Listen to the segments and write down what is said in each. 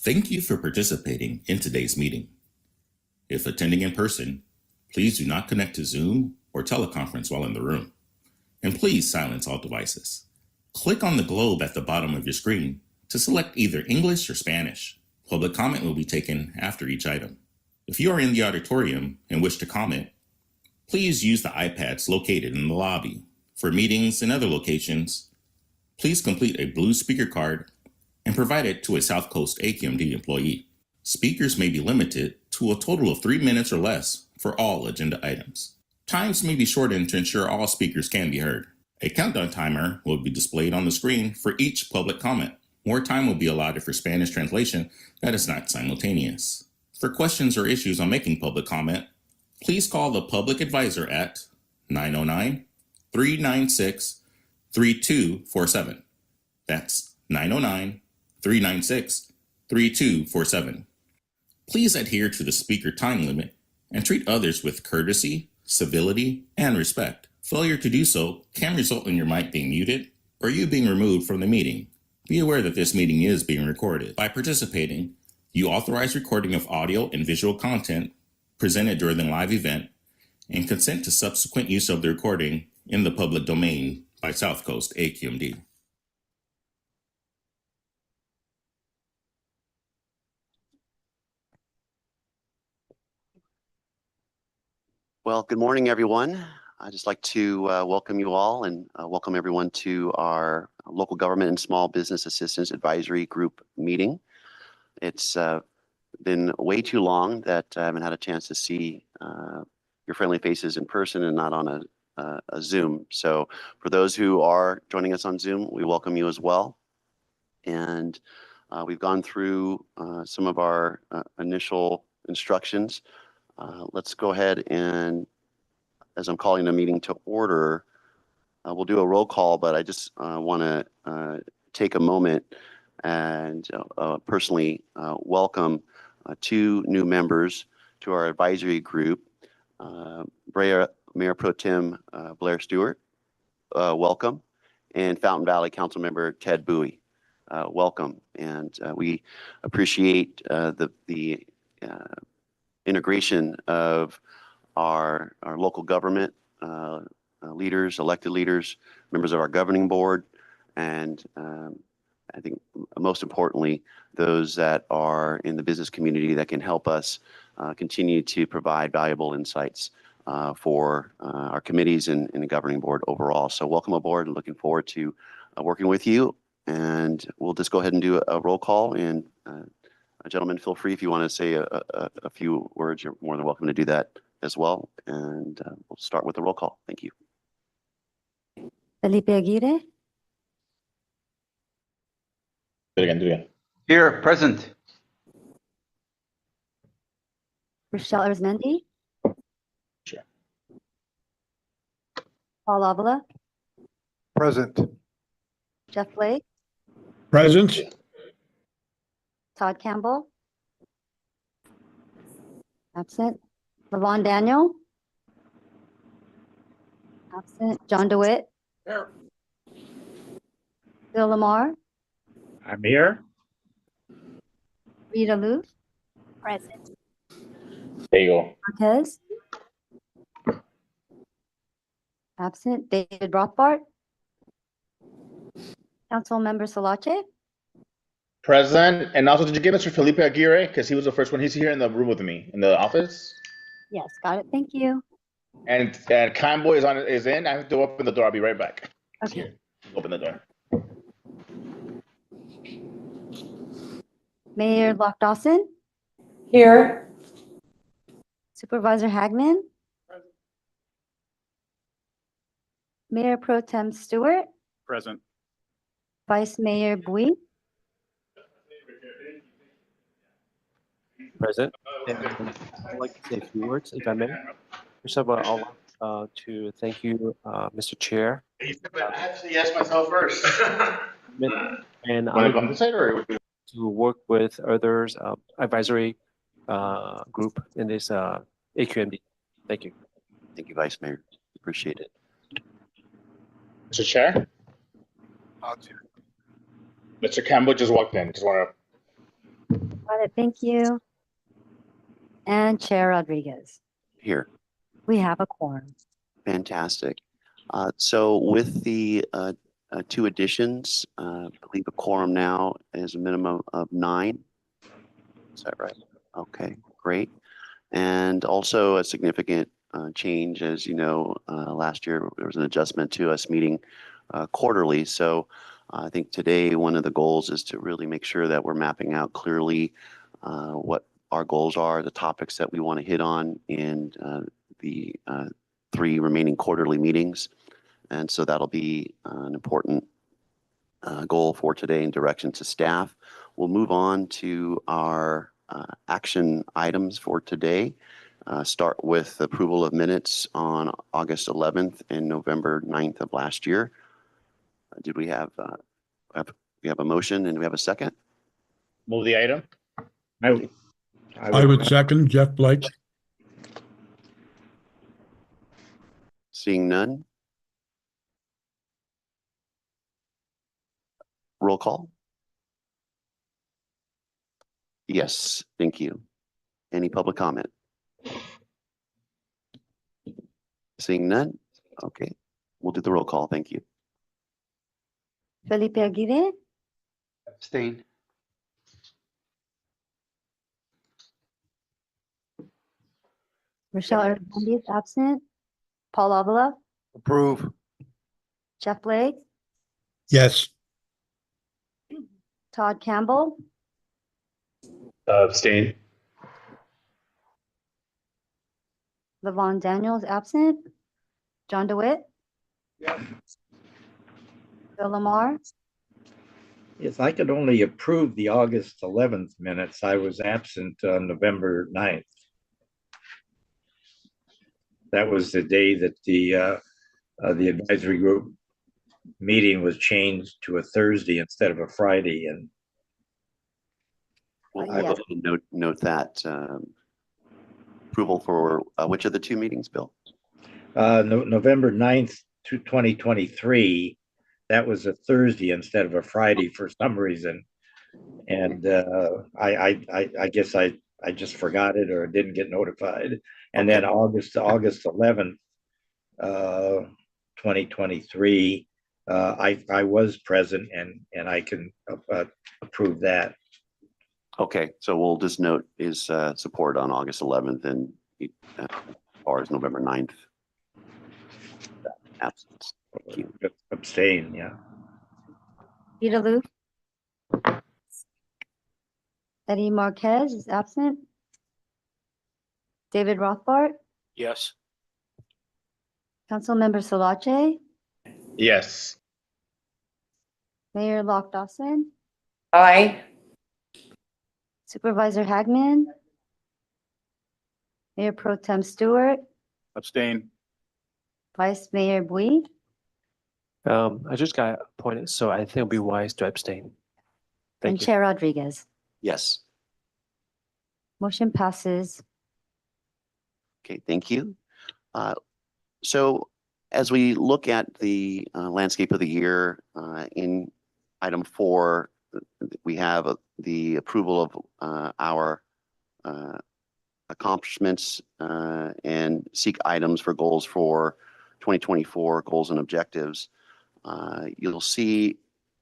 Thank you for participating in today's meeting. If attending in person, please do not connect to Zoom or teleconference while in the room. And please silence all devices. Click on the globe at the bottom of your screen to select either English or Spanish. Public comment will be taken after each item. If you are in the auditorium and wish to comment, please use the iPads located in the lobby. For meetings and other locations, please complete a blue speaker card and provide it to a South Coast AQMD employee. Speakers may be limited to a total of 3 minutes or less for all agenda items. Times may be shortened to ensure all speakers can be heard. A countdown timer will be displayed on the screen for each public comment. More time will be allotted for Spanish translation that is not simultaneous. For questions or issues on making public comment, please call the public advisor at 909-396-3247. That's 909-396-3247. Please adhere to the speaker time limit and treat others with courtesy, civility, and respect. Failure to do so can result in your mic being muted or you being removed from the meeting. Be aware that this meeting is being recorded. By participating, you authorize recording of audio and visual content presented during the live event and consent to subsequent use of the recording in the public domain by South Coast AQMD. Well, good morning, everyone. I'd just like to welcome you all and welcome everyone to our Local Government and Small Business Assistance Advisory Group meeting. It's been way too long that I haven't had a chance to see your friendly faces in person and not on a Zoom. So for those who are joining us on Zoom, we welcome you as well. And we've gone through some of our initial instructions. Let's go ahead and, as I'm calling the meeting to order, we'll do a roll call, but I just want to take a moment and personally welcome two new members to our advisory group. Mayor Pro Tem Blair Stewart, welcome, and Fountain Valley Council Member Ted Bowie, welcome. And we appreciate the integration of our local government leaders, elected leaders, members of our governing board, and I think most importantly, those that are in the business community that can help us continue to provide valuable insights for our committees and the governing board overall. So welcome aboard and looking forward to working with you. And we'll just go ahead and do a roll call. And gentlemen, feel free if you want to say a few words, you're more than welcome to do that as well. And we'll start with the roll call. Thank you. Felipe Aguirre. Do it again. Here, present. Rochelle Arizmendi. Sure. Paul Avila. Present. Jeff Blake. Present. Todd Campbell. Absent. Levon Daniel. Absent. John DeWitt. Here. Bill Lamar. I'm here. Rita Luth. Present. There you go. Marquez. Absent. David Rothbart. Councilmember Salache. Present. And also, did you give Mr. Felipe Aguirre? Because he was the first one. He's here in the room with me in the office. Yes, got it. Thank you. And Convoy is in. I have to open the door. I'll be right back. Okay. Open the door. Mayor Locke Dawson. Here. Supervisor Hagman. Mayor Pro Tem Stewart. Present. Vice Mayor Bui. Present. And I'd like to say a few words, if I may. First of all, I'd like to thank you, Mr. Chair. I actually asked myself first. And Want to come to say or? to work with others advisory group in this AQMD. Thank you. Thank you, Vice Mayor. Appreciate it. Mr. Chair? Mr. Campbell just walked in. Just want to Got it. Thank you. And Chair Rodriguez. Here. We have a quorum. Fantastic. So with the two additions, I believe a quorum now is a minimum of 9. Is that right? Okay, great. And also a significant change, as you know, last year there was an adjustment to us meeting quarterly. So I think today one of the goals is to really make sure that we're mapping out clearly what our goals are, the topics that we want to hit on in the 3 remaining quarterly meetings. And so that'll be an important goal for today and direction to staff. We'll move on to our action items for today. Start with approval of minutes on August 11th and November 9th of last year. Did we have a motion and we have a second? Move the item. I would second Jeff Blake. Seeing none. Roll call. Yes, thank you. Any public comment? Seeing none. Okay, we'll do the roll call. Thank you. Felipe Aguirre, Abstain. Rochelle Hernandez absent, Paul Avila, Approve. Jeff Blake, Yes. Todd Campbell, Abstain. Levon Daniels absent, John DeWitt, Bill Lamar, Yes, I could only approve the August 11th minutes. I was absent on November 9th. That was the day that the advisory group meeting was changed to a Thursday instead of a Friday. And Well, Yeah. I will note that approval for which of the 2 meetings, Bill? November 9th to 2023, that was a Thursday instead of a Friday for some reason. And I guess I just forgot it or didn't get notified. And then August 11th, 2023, I was present and I can approve that. Okay, so we'll just note is support on August 11th and as far as November 9th. Absence. Thank you. Abstain, yeah. Peter Luke, Eddie Marquez is absent, David Rothbart, Yes. Councilmember Solache, Yes. Mayor Locke Dawson, Aye. Supervisor Hagman, Mayor Pro Tem Stewart, Abstain. Vice Mayor Bui, I just got appointed, so I think it'll be wise to abstain. and Thank you. Chair Rodriguez. Yes. Motion passes. Okay, thank you. So as we look at the landscape of the year in item 4, we have the approval of our accomplishments and seek items for goals for 2024 goals and objectives. You'll see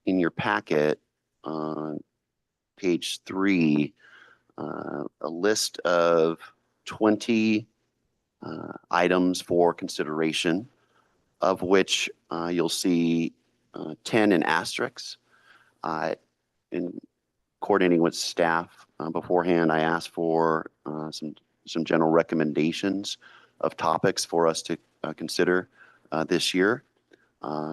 in your packet on page 3 a list of 20 items for consideration, of which you'll see 10 in asterisks. In coordinating with staff beforehand, I asked for some general recommendations of topics for us to consider this year.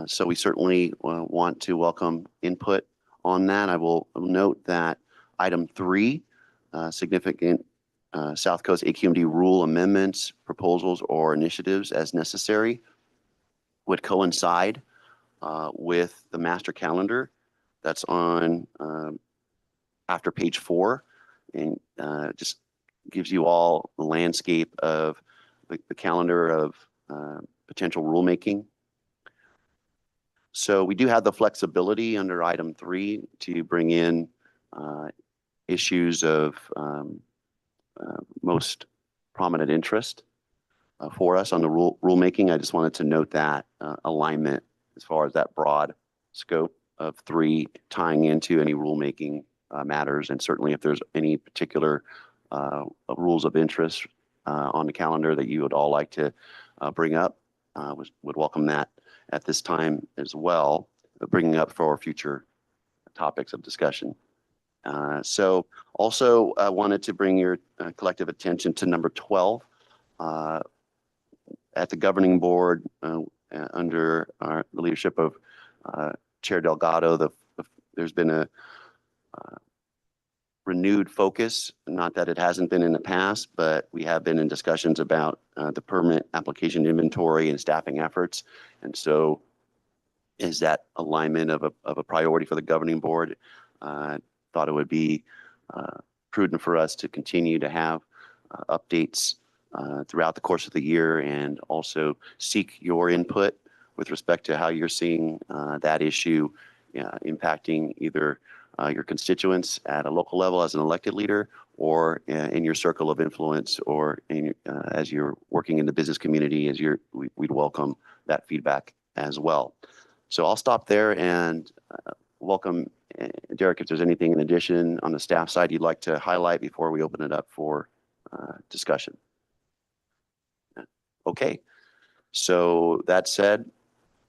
So we certainly want to welcome input on that. I will note that item 3, significant South Coast AQMD rule amendments, proposals, or initiatives as necessary would coincide with the master calendar that's on after page 4, and just gives you all the landscape of the calendar of potential rulemaking. So we do have the flexibility under item 3 to bring in issues of most prominent interest for us on the rulemaking. I just wanted to note that alignment as far as that broad scope of 3 tying into any rulemaking matters. And certainly if there's any particular rules of interest on the calendar that you would all like to bring up, would welcome that at this time as well, bringing up for future topics of discussion. So also wanted to bring your collective attention to number 12. At the governing board, under the leadership of Chair Delgado, there's been a renewed focus, not that it hasn't been in the past, but we have been in discussions about the permit application inventory and staffing efforts. And so is that alignment of a priority for the governing board? Thought it would be prudent for us to continue to have updates throughout the course of the year, and also seek your input with respect to how you're seeing that issue impacting either your constituents at a local level as an elected leader, or in your circle of influence, or as you're working in the business community, we'd welcome that feedback as well. So I'll stop there and welcome Derek, if there's anything in addition on the staff side you'd like to highlight before we open it up for discussion. Okay, so that said,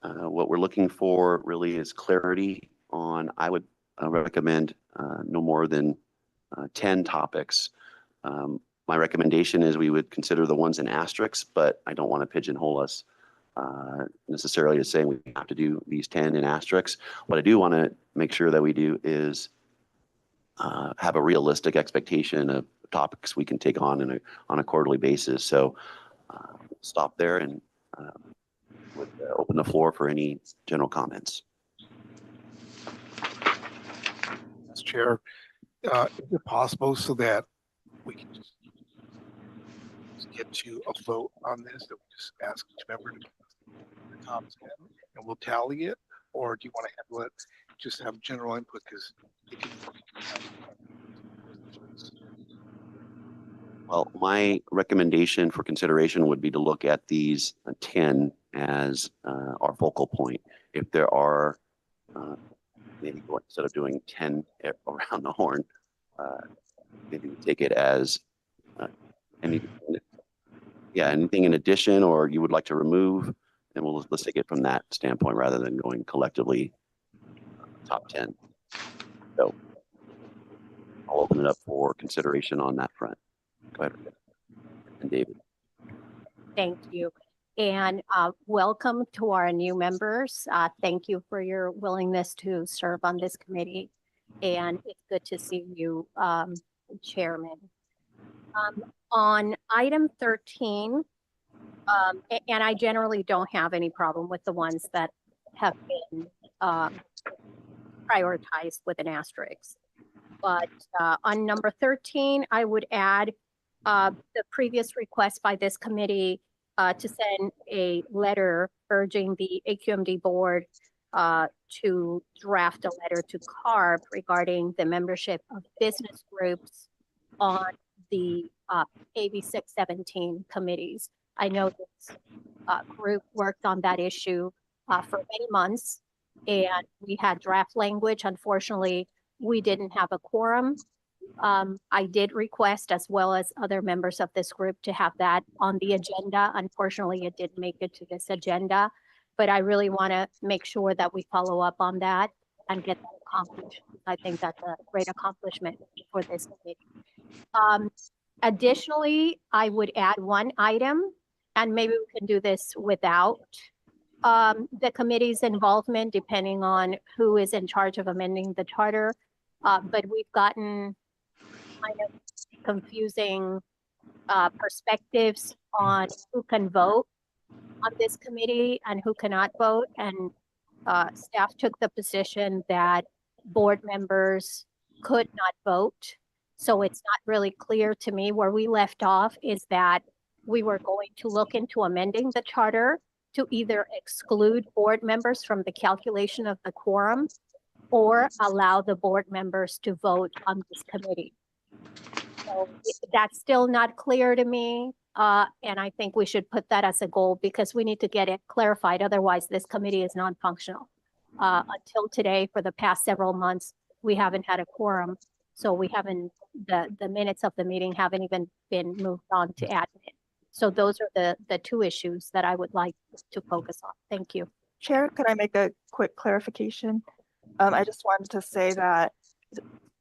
what we're looking for really is clarity on, I would recommend no more than 10 topics. My recommendation is we would consider the ones in asterisks, but I don't want to pigeonhole us necessarily to saying we have to do these 10 in asterisks. What I do want to make sure that we do is have a realistic expectation of topics we can take on a quarterly basis. So stop there and would open the floor for any general comments. Mr. Chair, is it possible so that we can just get to a vote on this, that we just ask each member to the top 10 and we'll tally it? Or do you want to handle it, just have general input? Because well, my recommendation for consideration would be to look at these 10 as our focal point. If there are maybe instead of doing 10 around the horn, maybe we take it as anything in addition, or you would like to remove, and let's take it from that standpoint rather than going collectively top 10. So I'll open it up for consideration on that front. Go ahead, and David. Thank you. And welcome to our new members. Thank you for your willingness to serve on this committee. And it's good to see you, Chairman. On item 13, and I generally don't have any problem with the ones that have been prioritized with an asterisk. But on number 13, I would add the previous request by this committee to send a letter urging the AQMD board to draft a letter to CARB regarding the membership of business groups on the AB 617 committees. I know this group worked on that issue for many months, and we had draft language. Unfortunately, we didn't have a quorum. I did request, as well as other members of this group, to have that on the agenda. Unfortunately, it didn't make it to this agenda, but I really want to make sure that we follow up on that and get that accomplished. I think that's a great accomplishment for this committee. Additionally, I would add one item, and maybe we can do this without the committee's involvement, depending on who is in charge of amending the charter. But we've gotten kind of confusing perspectives on who can vote on this committee and who cannot vote. And staff took the position that board members could not vote. So it's not really clear to me. Where we left off is that we were going to look into amending the charter to either exclude board members from the calculation of the quorum, or allow the board members to vote on this committee. So that's still not clear to me. And I think we should put that as a goal because we need to get it clarified. Otherwise, this committee is non-functional. Until today, for the past several months, we haven't had a quorum. So we haven't, the minutes of the meeting haven't even been moved on to admin. So those are the two issues that I would like to focus on. Thank you. Chair, could I make a quick clarification? I just wanted to say that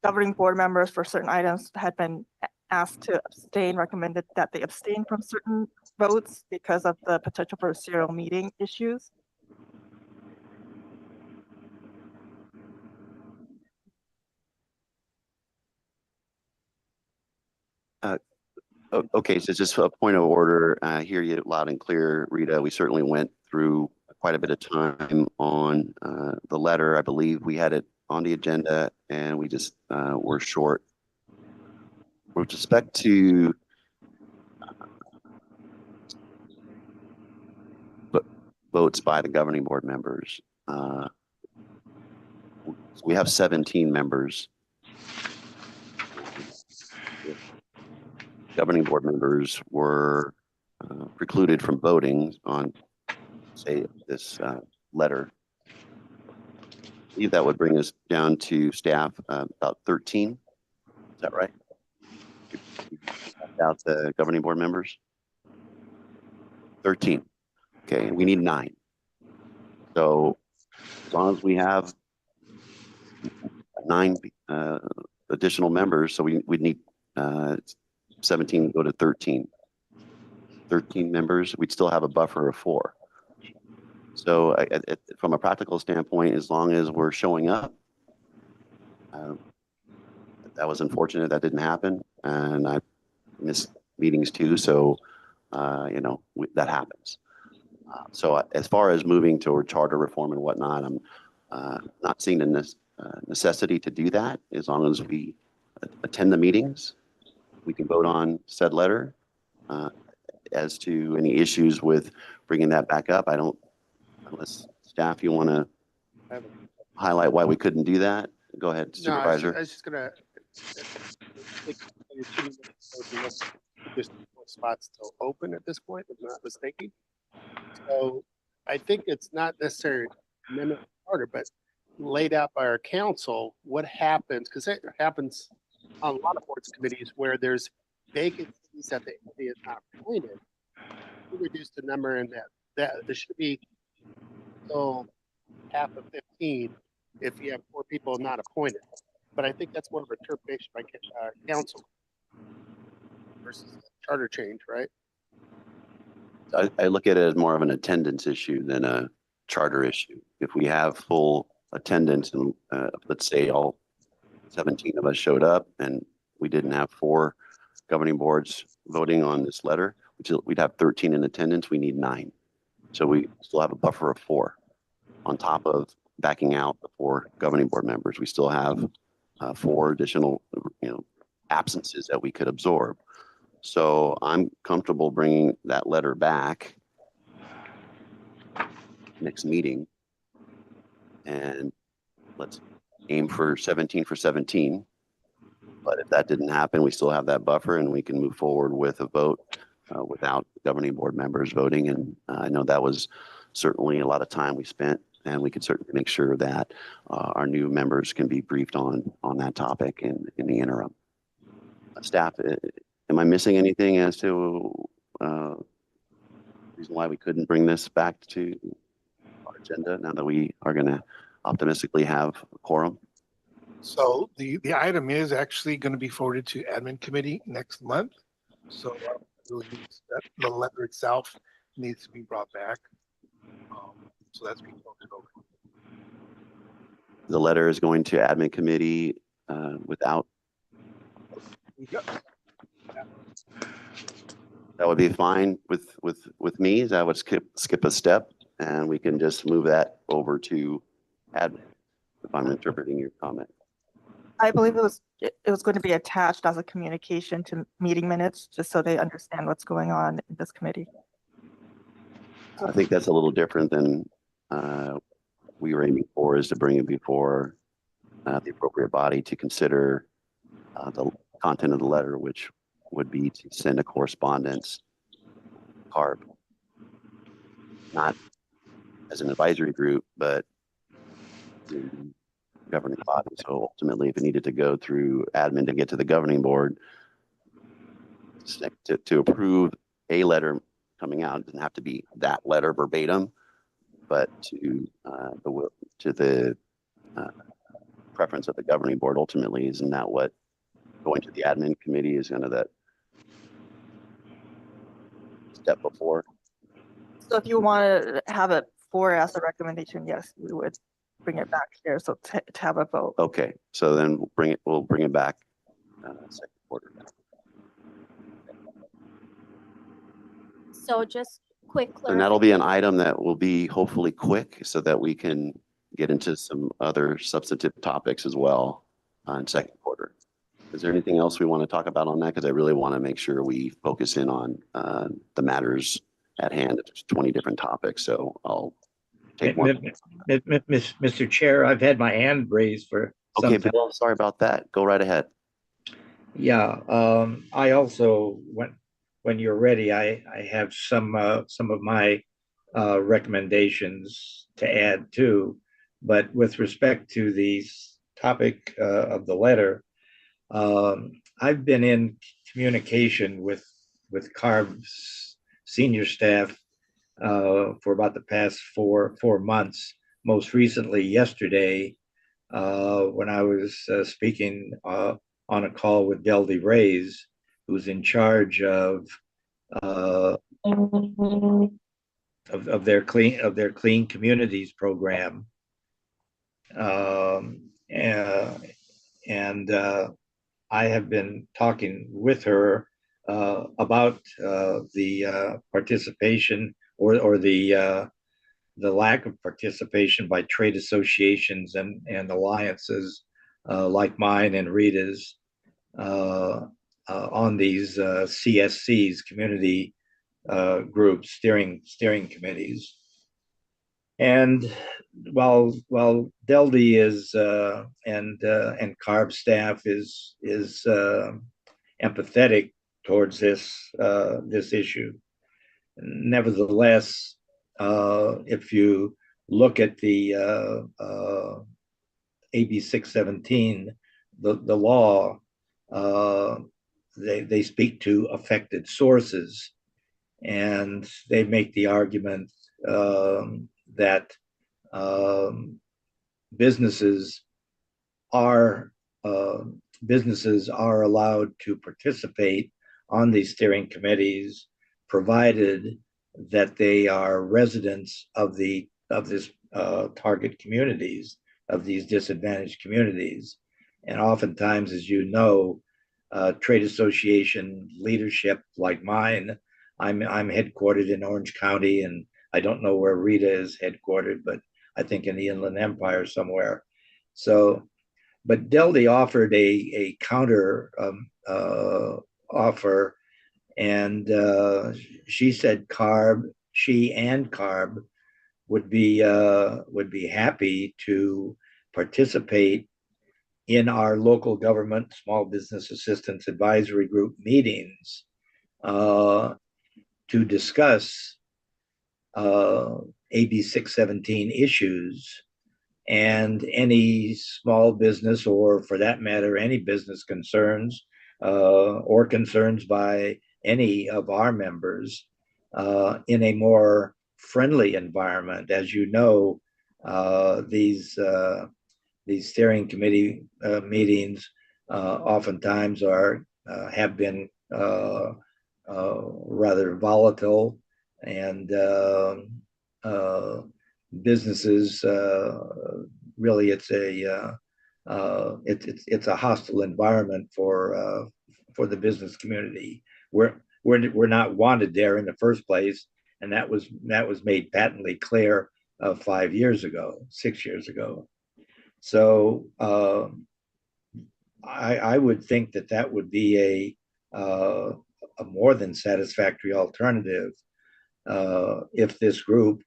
governing board members for certain items had been asked to abstain, recommended that they abstain from certain votes because of the potential for serial meeting issues. Okay, so just a point of order. I hear you loud and clear, Rita. We certainly went through quite a bit of time on the letter. I believe we had it on the agenda and we just were short. With respect to votes by the governing board members, we have 17 members. Governing board members were precluded from voting on, say, this letter. I believe that would bring us down to staff about 13. Is that right? Without the governing board members? 13. Okay, we need 9. So as long as we have 9 additional members, so we need 17 to go to 13. 13 members, we'd still have a buffer of 4. So from a practical standpoint, as long as we're showing up, that was unfortunate that didn't happen. And I missed meetings too. So, you know, that happens. So as far as moving toward charter reform and whatnot, I'm not seeing the necessity to do that. As long as we attend the meetings, we can vote on said letter. As to any issues with bringing that back up, I don't, unless staff, you want to highlight why we couldn't do that? Go ahead, Supervisor. No, I was just gonna. There's spots still open at this point, if I'm not mistaken. So I think it's not necessarily amendment order, but laid out by our council what happens, because it happens on a lot of boards committees where there's vacancies that the committee is not appointed. We reduce the number in that there should be still half of 15 if you have 4 people not appointed. But I think that's more of a interpretation by council versus charter change, right? I look at it as more of an attendance issue than a charter issue. If we have full attendance and let's say all 17 of us showed up and we didn't have 4 governing boards voting on this letter, we'd have 13 in attendance, we need 9. So we still have a buffer of 4 on top of backing out the 4 governing board members. We still have 4 additional, absences that we could absorb. So I'm comfortable bringing that letter back next meeting, and let's aim for 17 for 17. But if that didn't happen, we still have that buffer and we can move forward with a vote without governing board members voting. And I know that was certainly a lot of time we spent, and we could certainly make sure that our new members can be briefed on that topic in the interim. Staff, am I missing anything as to reason why we couldn't bring this back to our agenda now that we are going to optimistically have a quorum? So the item is actually going to be forwarded to admin committee next month. So the letter itself needs to be brought back. So that's being voted over. The letter is going to admin committee without. Yep. That would be fine with me. That would skip a step, and we can just move that over to admin. If I'm interpreting your comment. I believe it was going to be attached as a communication to meeting minutes, just so they understand what's going on in this committee. I think that's a little different than we were aiming for, is to bring it before the appropriate body to consider the content of the letter, which would be to send a correspondence CARB, not as an advisory group, but the governing body. So ultimately, if it needed to go through admin to get to the governing board to approve a letter coming out, it doesn't have to be that letter verbatim, but to the preference of the governing board. Ultimately, isn't that what going to the admin committee is kind of that step before? So if you want to have it for as a recommendation, yes, we would bring it back here. So to have a vote. Okay, so then we'll bring it back second quarter. So just quick And that'll be an clarification. item that will be hopefully quick so that we can get into some other substantive topics as well in second quarter. Is there anything else we want to talk about on that? Because I really want to make sure we focus in on the matters at hand. There's 20 different topics, so I'll take one. Mr. Chair, I've had my hand raised for Okay, some time. Bill, sorry about that. Go right ahead. Yeah, I also, when you're ready, I have some of my recommendations to add too. But with respect to the topic of the letter, I've been in communication with CARB's senior staff for about the past four months. Most recently, yesterday, when I was speaking on a call with Deldy Reyes, who's in charge of their clean communities program, and I have been talking with her about the participation or the lack of participation by trade associations and alliances like mine and Rita's on these CSCs, community groups, steering committees. And while Deldy is and CARB staff is empathetic towards this issue, nevertheless, if you look at the AB 617, the law, they speak to affected sources, and they make the argument that businesses are allowed to participate on these steering committees, provided that they are residents of this target communities, of these disadvantaged communities. And oftentimes, as you know, trade association leadership like mine, I'm headquartered in Orange County, and I don't know where Rita is headquartered, but I think in the Inland Empire somewhere. So, but Deldy offered a counter offer, and she said she and CARB would be happy to participate in our local government small business assistance advisory group meetings to discuss AB 617 issues and any small business, or for that matter, any business concerns or concerns by any of our members in a more friendly environment. As you know, these steering committee meetings oftentimes have been rather volatile, and businesses really it's a hostile environment for the business community. We're not wanted there in the first place, and that was made patently clear 6 years ago. So I would think that would be a more than satisfactory alternative if this group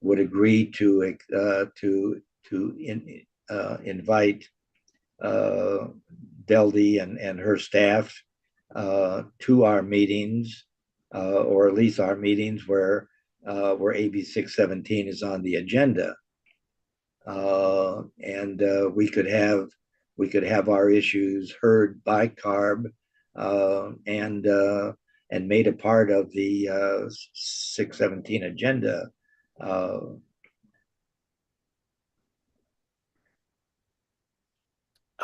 would agree to invite Deldy and her staff to our meetings, or at least our meetings where AB 617 is on the agenda. And we could have our issues heard by CARB and made a part of the 617 agenda.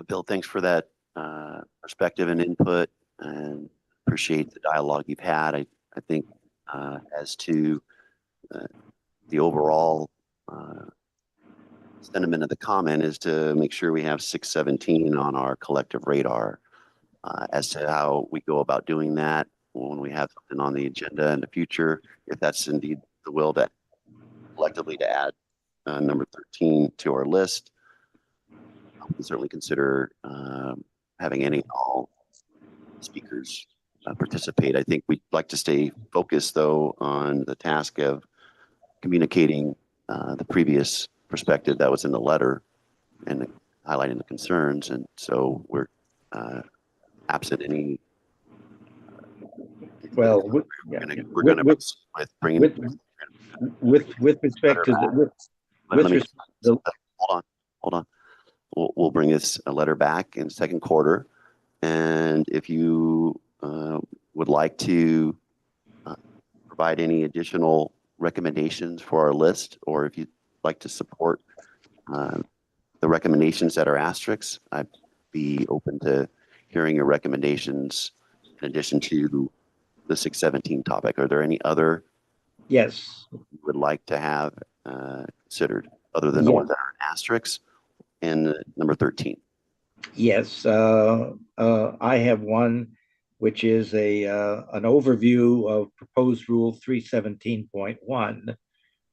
Bill, thanks for that perspective and input, and appreciate the dialogue you've had. I think as to the overall sentiment of the comment is to make sure we have 617 on our collective radar. As to how we go about doing that when we have something on the agenda in the future, if that's indeed the will to collectively to add number 13 to our list, we can certainly consider having any and all speakers participate. I think we'd like to stay focused, though, on the task of communicating the previous perspective that was in the letter and highlighting the concerns. And so we're absent any. Well, we're going to with bringing with respect to the hold on. We'll bring this a letter back in second quarter, and if you would like to provide any additional recommendations for our list, or if you'd like to support the recommendations that are asterisks, I'd be open to hearing your recommendations in addition to the 617 topic. Are there any other yes you would like to have considered other than the ones that are asterisks and number 13? Yes, I have one, which is an overview of proposed rule 317.1,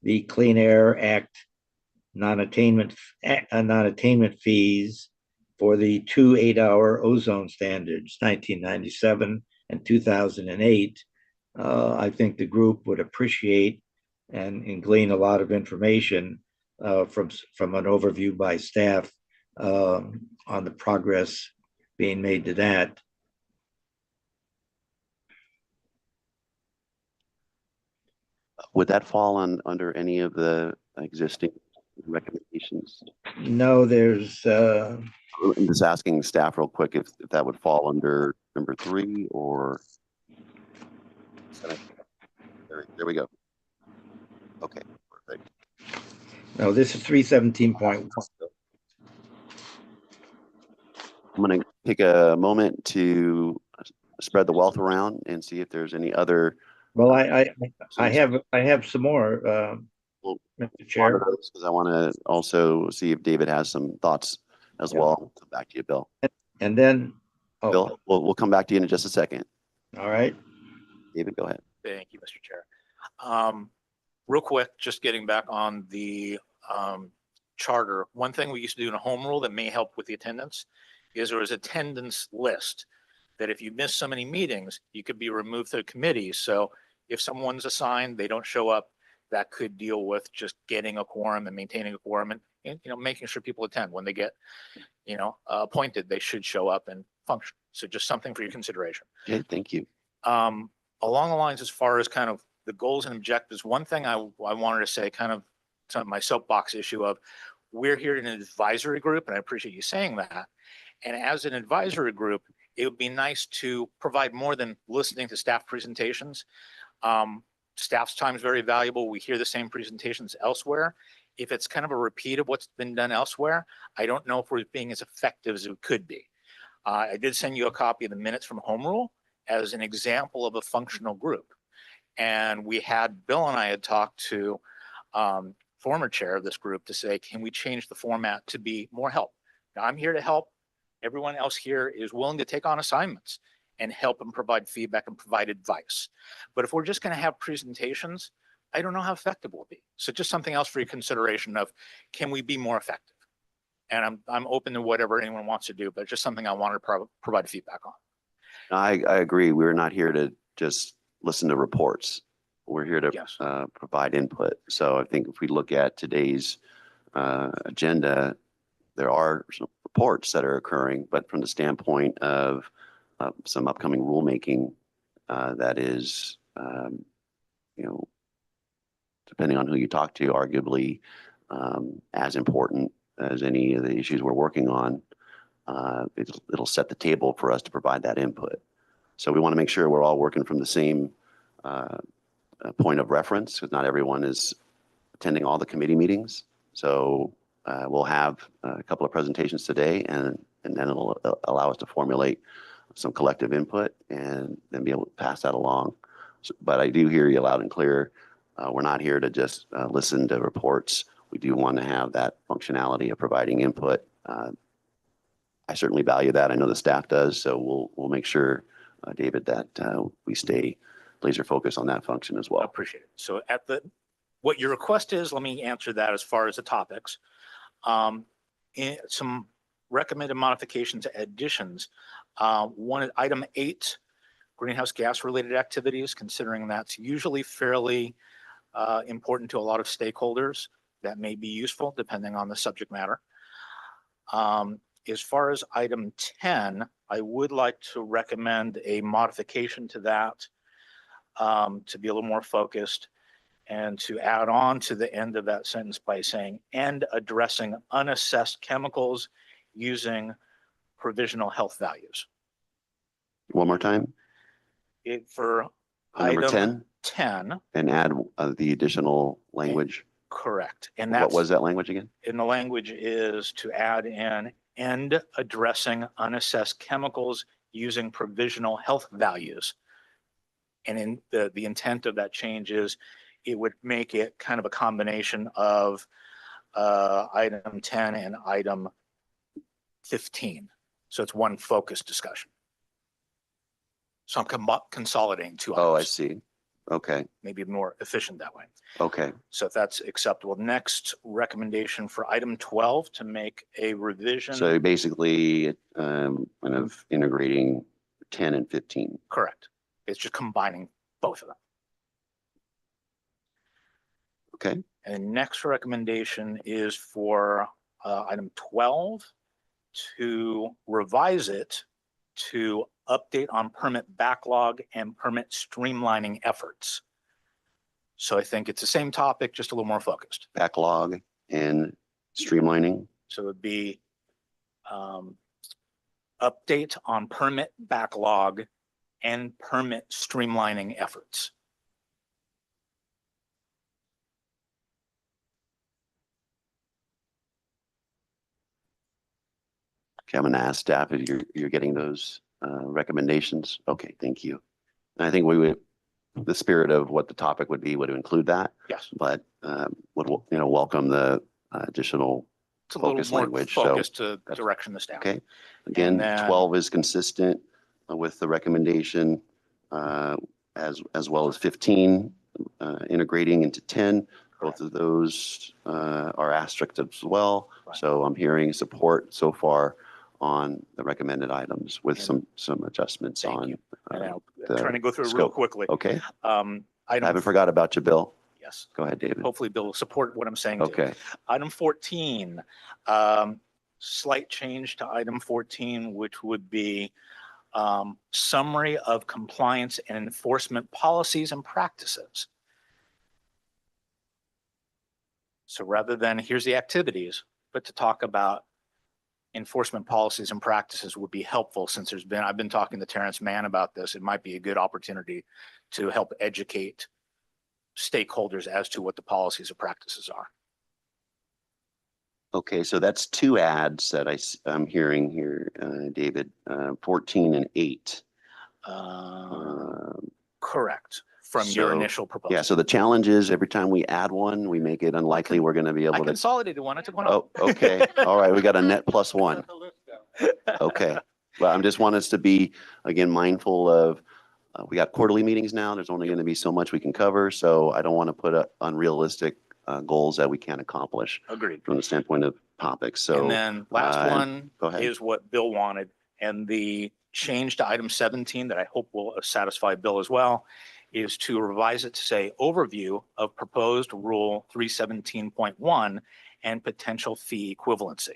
the Clean Air Act non-attainment fees for the 2 8-hour ozone standards, 1997 and 2008. I think the group would appreciate and glean a lot of information from an overview by staff on the progress being made to that. Would that fall under any of the existing recommendations? No, there's. I'm just asking staff real quick if that would fall under number 3 or. There we go. Okay, perfect. No, this is 317.1. I'm going to take a moment to spread the wealth around and see if there's any other. Well, I have some more, Mr. Chair, because I want to also see if David has some thoughts as well. We'll come back to you, Bill. And then, Bill, we'll come back to you in just a second. All right, David, go ahead. Thank you, Mr. Chair. Real quick, just getting back on the charter. One thing we used to do in a home rule that may help with the attendance is there was attendance list that if you miss so many meetings, you could be removed to the committee. So if someone's assigned, they don't show up, that could deal with just getting a quorum and maintaining a quorum and making sure people attend. When they get appointed, they should show up and function. So just something for your consideration. Okay, thank you. Along the lines as far as kind of the goals and objectives, one thing I wanted to say, kind of my soapbox issue of, we're here in an advisory group, and I appreciate you saying that. And as an advisory group, it would be nice to provide more than listening to staff presentations. Staff's time is very valuable. We hear the same presentations elsewhere. If it's kind of a repeat of what's been done elsewhere, I don't know if we're being as effective as it could be. I did send you a copy of the minutes from Home Rule as an example of a functional group. And Bill and I had talked to former chair of this group to say, can we change the format to be more help? Now, I'm here to help. Everyone else here is willing to take on assignments and help and provide feedback and provide advice. But if we're just going to have presentations, I don't know how effective we'll be. So just something else for your consideration of, can we be more effective? And I'm open to whatever anyone wants to do, but just something I wanted to provide feedback on. I agree. We're not here to just listen to reports. We're here to provide input. So I think if we look at today's agenda, there are some reports that are occurring, but from the standpoint of some upcoming rulemaking that is, you know, depending on who you talk to, arguably as important as any of the issues we're working on. It'll set the table for us to provide that input. So we want to make sure we're all working from the same point of reference, because not everyone is attending all the committee meetings. So we'll have a couple of presentations today, and then it'll allow us to formulate some collective input and then be able to pass that along. So, but I do hear you loud and clear. We're not here to just listen to reports. We do want to have that functionality of providing input. I certainly value that. I know the staff does. So we'll make sure, David, that we stay laser focused on that function as well. I appreciate it. So what your request is, let me answer that as far as the topics. Some recommended modifications, additions. One, item 8, greenhouse gas related activities, considering that's usually fairly important to a lot of stakeholders. That may be useful depending on the subject matter. As far as item 10, I would like to recommend a modification to that to be a little more focused, and to add on to the end of that sentence by saying, and addressing unassessed chemicals using provisional health values. One more time. For Number item 10, and add the additional language. Correct. And what was that language again? And the language is to add in and addressing unassessed chemicals using provisional health values. And in the intent of that change is it would make it kind of a combination of item 10 and item 15. So it's one focused discussion. So I'm consolidating two items. Oh, I see. Okay. Maybe more efficient that way. Okay. So if that's acceptable. Next recommendation for item 12 to make a revision. So basically kind of integrating 10 and 15. Correct. It's just combining both of them. Okay. And the next recommendation is for item 12 to revise it to update on permit backlog and permit streamlining efforts. So I think it's the same topic, just a little more focused. Backlog and streamlining. So it would be update on permit backlog and permit streamlining efforts. Okay, I'm going to ask staff if you're getting those recommendations. Okay, thank you. And I think we would, the spirit of what the topic would be would include that. Yes. But would welcome the additional focus language. Focus to direction the staff. Okay. Again, then, 12 is consistent with the recommendation, as well as 15 integrating into 10. Both of those are asterisks as well. Right. So I'm hearing support so far on the recommended items with some adjustments on. I'm trying to go through it real quickly. Okay. I haven't forgot about you, Bill. Yes. Go ahead, David. Hopefully Bill will support what I'm saying. Okay. Too. Item 14, slight change to item 14, which would be summary of compliance and enforcement policies and practices. So rather than here's the activities, but to talk about enforcement policies and practices would be helpful, since I've been talking to Terrence Mann about this. It might be a good opportunity to help educate stakeholders as to what the policies or practices are. Okay, so that's two ads that I'm hearing here, David, 14 and 8. Correct. From your initial proposal. Yeah, so the challenge is every time we add one, we make it unlikely we're going to be able to. I consolidated one. I took one off. Oh, okay. All right. We got a net +1. Okay. Well, I just want us to be, again, mindful of, we got quarterly meetings now. There's only going to be so much we can cover. So I don't want to put unrealistic goals that we can't accomplish. Agreed. From the standpoint of topics. So, and then last one go ahead. is what Bill wanted. And the change to item 17 that I hope will satisfy Bill as well is to revise it to say overview of proposed rule 317.1 and potential fee equivalency.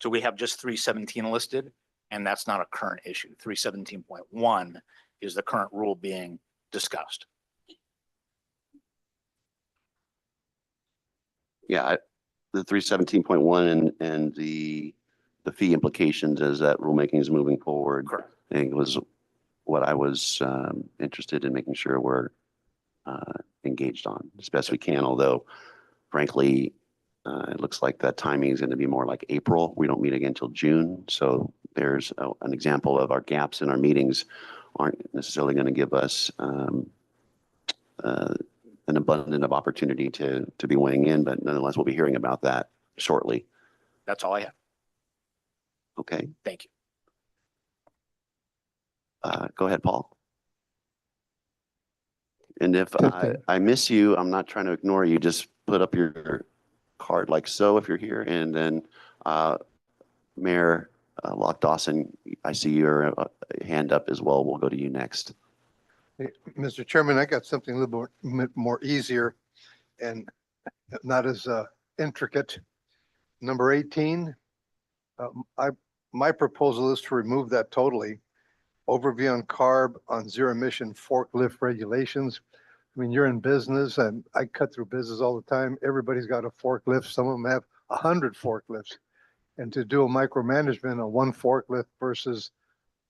So we have just 317 listed, and that's not a current issue. 317.1 is the current rule being discussed. Yeah, the 317.1 and the fee implications as that rulemaking is moving forward. Correct. I think was what I was interested in making sure we're engaged on as best we can. Although, frankly, it looks like that timing is going to be more like April. We don't meet again until June. So there's an example of our gaps in our meetings aren't necessarily going to give us an abundance of opportunity to be weighing in, but nonetheless, we'll be hearing about that shortly. That's all I have. Okay. Thank you. Go ahead, Paul. And if I miss you, I'm not trying to ignore you. Just put up your card like so if you're here. And then Mayor Locke Dawson, I see your hand up as well. We'll go to you next. Hey, Mr. Chairman, I got something a little more easier and not as intricate. Number 18, my proposal is to remove that totally. Overview on CARB on zero emission forklift regulations. I mean, you're in business and I cut through business all the time. Everybody's got a forklift. Some of them have 100 forklifts. And to do a micromanagement on one forklift versus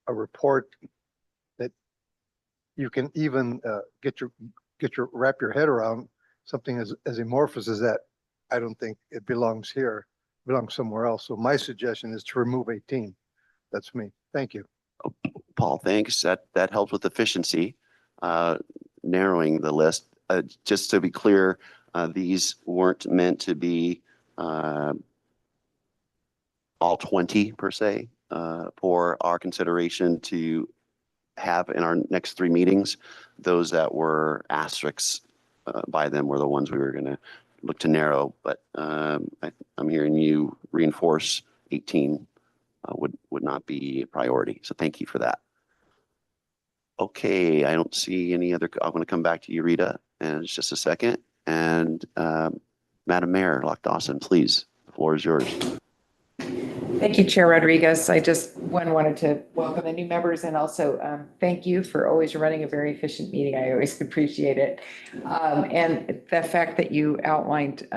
a report that you can even wrap your head around something as amorphous as that, I don't think it belongs here. It belongs somewhere else. So my suggestion is to remove 18. That's me. Thank you. Paul, thanks. That helps with efficiency, narrowing the list. Just to be clear, these weren't meant to be all 20 per se for our consideration to have in our next 3 meetings. Those that were asterisks by them were the ones we were going to look to narrow. But I'm hearing you reinforce 18 would not be a priority. So thank you for that. Okay, I don't see any other. I'm going to come back to you, Rita, in just a second. And Madam Mayor Locke Dawson, please, the floor is yours. Thank you, Chair Rodriguez. I just wanted to welcome the new members and also thank you for always running a very efficient meeting. I always appreciate it. And the fact that you outlined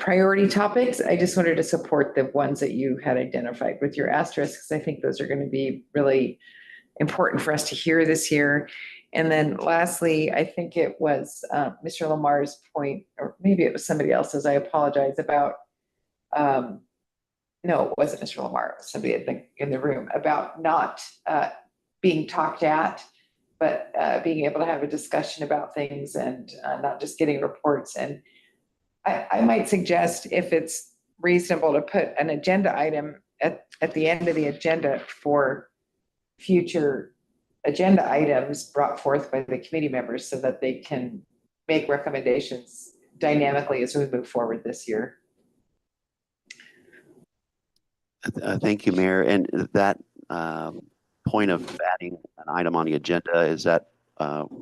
priority topics, I just wanted to support the ones that you had identified with your asterisks. I think those are going to be really important for us to hear this year. And then lastly, I think it was Mr. Lamar's point, or maybe it was somebody else's, I apologize, about, no, it wasn't Mr. Lamar, it was somebody I think in the room, about not being talked at, but being able to have a discussion about things and not just getting reports. And I might suggest, if it's reasonable, to put an agenda item at the end of the agenda for future agenda items brought forth by the committee members so that they can make recommendations dynamically as we move forward this year. Thank you, Mayor. And that point of adding an item on the agenda, is that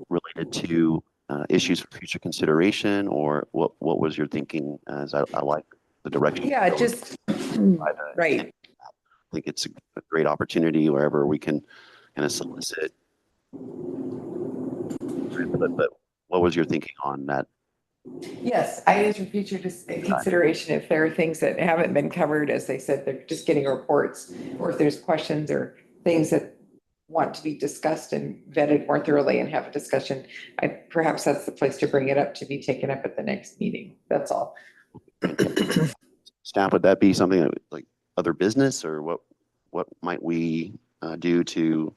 related to issues for future consideration, or what was your thinking? As I like the direction. Yeah, just right. I think it's a great opportunity wherever we can kind of solicit. But what was your thinking on that? Yes, items for future consideration. If there are things that haven't been covered, as they said, they're just getting reports, or if there's questions or things that want to be discussed and vetted more thoroughly and have a discussion, perhaps that's the place to bring it up, to be taken up at the next meeting. That's all. Staff, would that be something that, like, other business, or what might we do to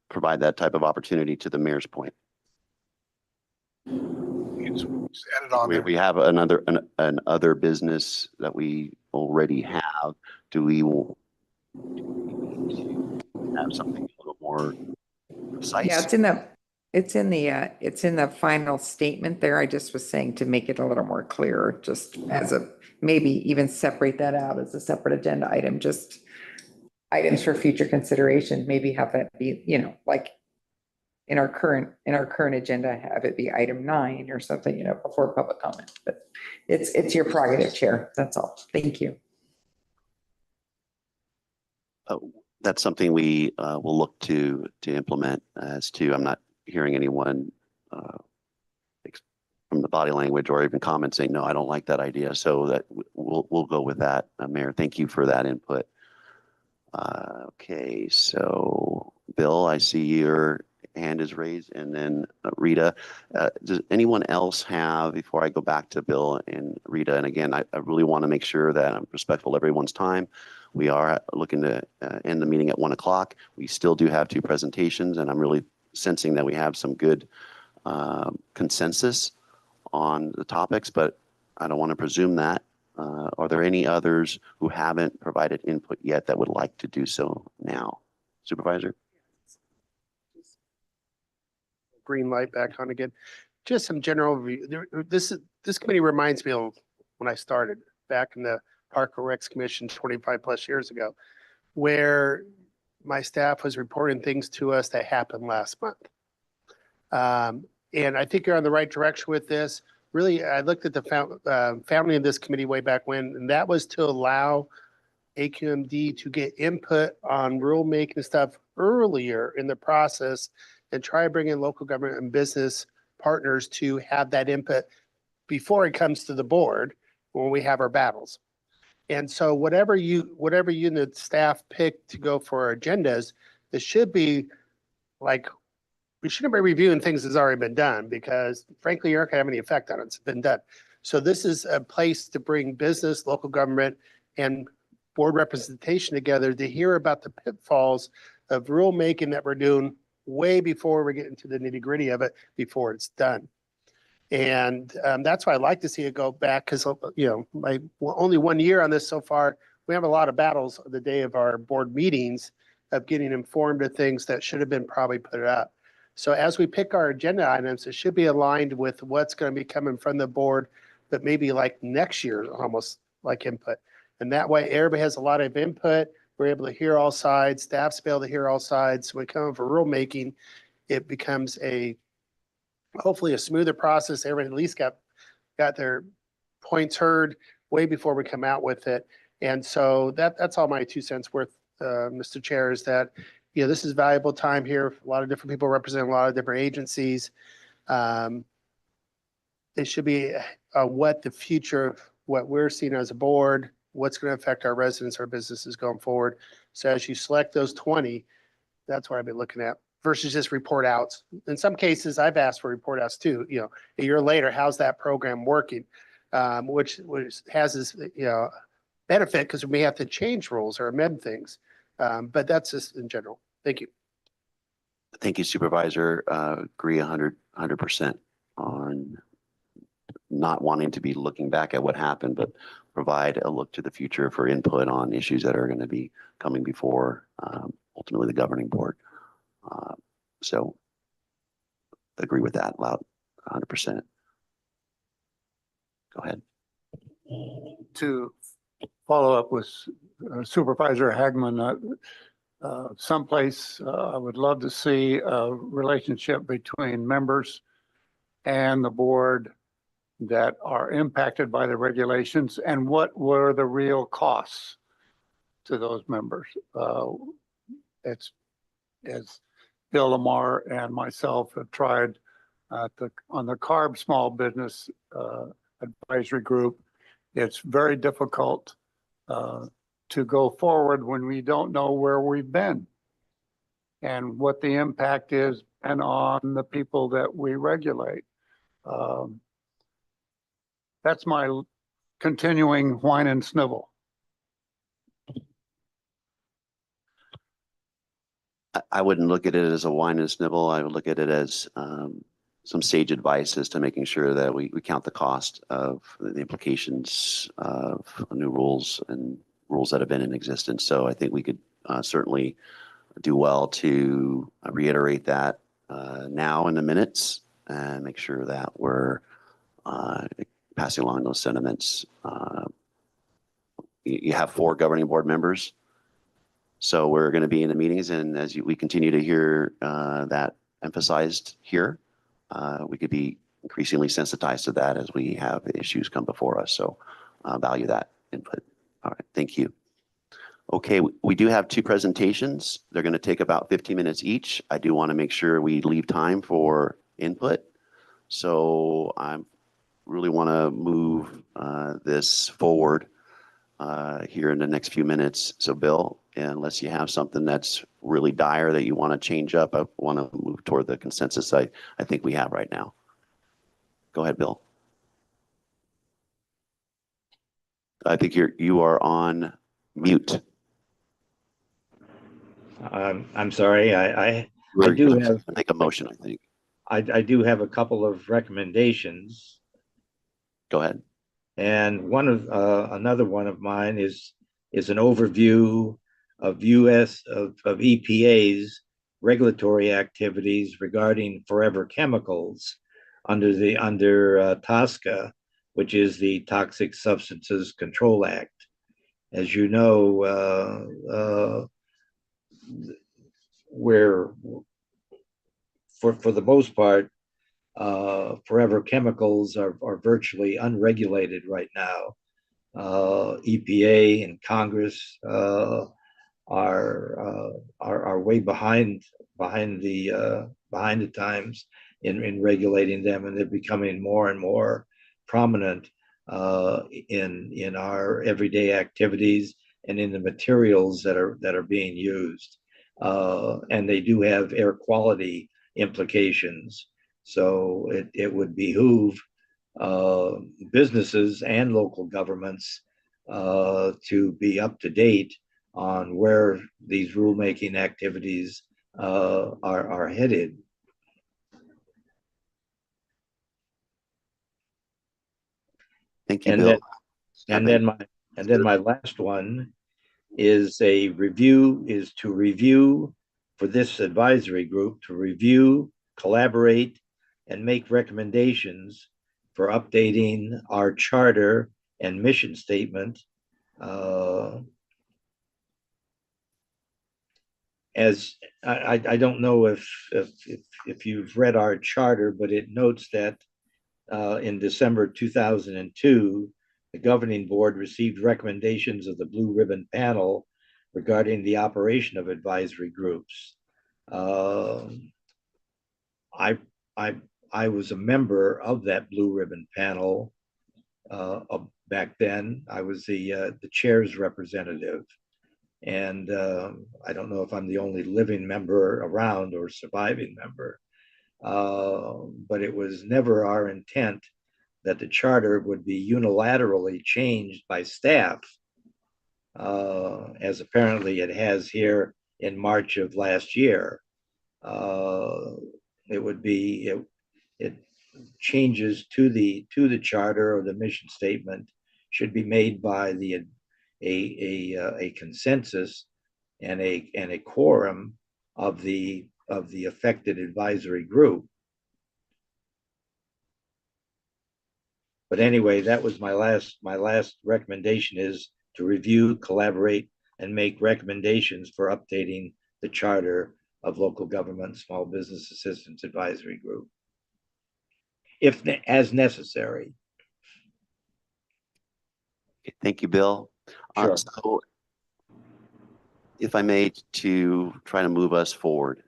provide that type of opportunity, to the mayor's point? Just add it on there. We have an other business that we already have. Do we have something a little more precise? Yeah, it's in the final statement there. I just was saying to make it a little more clear, just as maybe even separate that out as a separate agenda item, just items for future consideration. Maybe have that be, like in our current agenda, have it be item 9 or something, before public comment. But it's your prerogative, Chair. That's all. Thank you. That's something we will look to implement. As to, I'm not hearing anyone from the body language or even comments saying, no, I don't like that idea. So that we'll go with that. Mayor, thank you for that input. Okay, so Bill, I see your hand is raised, and then Rita. Does anyone else have, before I go back to Bill and Rita, and again, I really want to make sure that I'm respectful of everyone's time. We are looking to end the meeting at 1 o'clock. We still do have 2 presentations, and I'm really sensing that we have some good consensus on the topics, but I don't want to presume that. Are there any others who haven't provided input yet that would like to do so now? Supervisor? Green light back on again. Just some general review. This committee reminds me of when I started back in the Park and Recs Commission 25 plus years ago, where my staff was reporting things to us that happened last month. And I think you're on the right direction with this. Really, I looked at the founding of this committee way back when, and that was to allow AQMD to get input on rulemaking stuff earlier in the process and try to bring in local government and business partners to have that input before it comes to the board when we have our battles. And so whatever unit staff pick to go for our agendas, this should be like, we shouldn't be reviewing things that's already been done, because frankly, you're not gonna have any effect on it. It's been done. So this is a place to bring business, local government, and board representation together to hear about the pitfalls of rulemaking that we're doing way before we get into the nitty gritty of it, before it's done. And that's why I like to see it go back, because only 1 year on this so far. We have a lot of battles the day of our board meetings of getting informed of things that should have been probably put up. So as we pick our agenda items, it should be aligned with what's going to be coming from the board, but maybe like next year, almost like input. And that way everybody has a lot of input. We're able to hear all sides, staff's able to hear all sides. So when we come for rulemaking, it becomes hopefully a smoother process. Everybody at least got their points heard way before we come out with it. And so that's all my 2 cents worth, Mr. Chair, is that this is valuable time here. A lot of different people represent a lot of different agencies. It should be what the future of what we're seeing as a board, what's going to affect our residents, our businesses going forward. So as you select those 20, that's what I've been looking at, versus just report outs. In some cases, I've asked for report outs too. A year later, how's that program working? Which has this benefit, because we may have to change rules or amend things. But that's just in general. Thank you. Thank you, Supervisor. Agree 100% on not wanting to be looking back at what happened, but provide a look to the future for input on issues that are going to be coming before ultimately the governing board. So agree with that loud 100%. Go ahead. To follow up with Supervisor Hagman, someplace I would love to see a relationship between members and the board that are impacted by the regulations, and what were the real costs to those members. It's, as Bill Lamar and myself have tried on the CARB Small Business Advisory Group, it's very difficult to go forward when we don't know where we've been and what the impact is and on the people that we regulate. That's my continuing whine and snivel. I wouldn't look at it as a whine and snivel. I would look at it as some sage advice as to making sure that we count the cost of the implications of new rules and rules that have been in existence. So I think we could certainly do well to reiterate that now in the minutes and make sure that we're passing along those sentiments. You have 4 governing board members. So we're going to be in the meetings, and as we continue to hear that emphasized here, we could be increasingly sensitized to that as we have issues come before us. So value that input. All right, thank you. Okay, we do have two presentations. They're going to take about 15 minutes each. I do want to make sure we leave time for input. So I really want to move this forward here in the next few minutes. So Bill, unless you have something that's really dire that you want to change up, I want to move toward the consensus I think we have right now. Go ahead, Bill. I think you are on mute. I'm sorry, I do have make a motion, I think. I do have a couple of recommendations. Go ahead. And one of another one of mine is an overview of EPA's regulatory activities regarding forever chemicals under TSCA, which is the Toxic Substances Control Act. As you know, where for the most part, forever chemicals are virtually unregulated right now. EPA and Congress are way behind the times in regulating them, and they're becoming more and more prominent in our everyday activities and in the materials that are being used. And they do have air quality implications. So it would behoove businesses and local governments to be up to date on where these rulemaking activities are headed. Thank you, Bill. And then my last one is to review for this advisory group to review, collaborate, and make recommendations for updating our charter and mission statement. As I don't know if you've read our charter, but it notes that in December 2002, the governing board received recommendations of the Blue Ribbon Panel regarding the operation of advisory groups. I was a member of that Blue Ribbon Panel back then. I was the chair's representative. And I don't know if I'm the only living member around or surviving member, but it was never our intent that the charter would be unilaterally changed by staff, as apparently it has here in March of last year. It changes to the charter or the mission statement should be made by a consensus and a quorum of the affected advisory group. But anyway, that was my last recommendation, is to review, collaborate, and make recommendations for updating the charter of Local Government Small Business Assistance Advisory Group, if as necessary. Thank you, Bill. Sure. So if I may, to try to move us forward,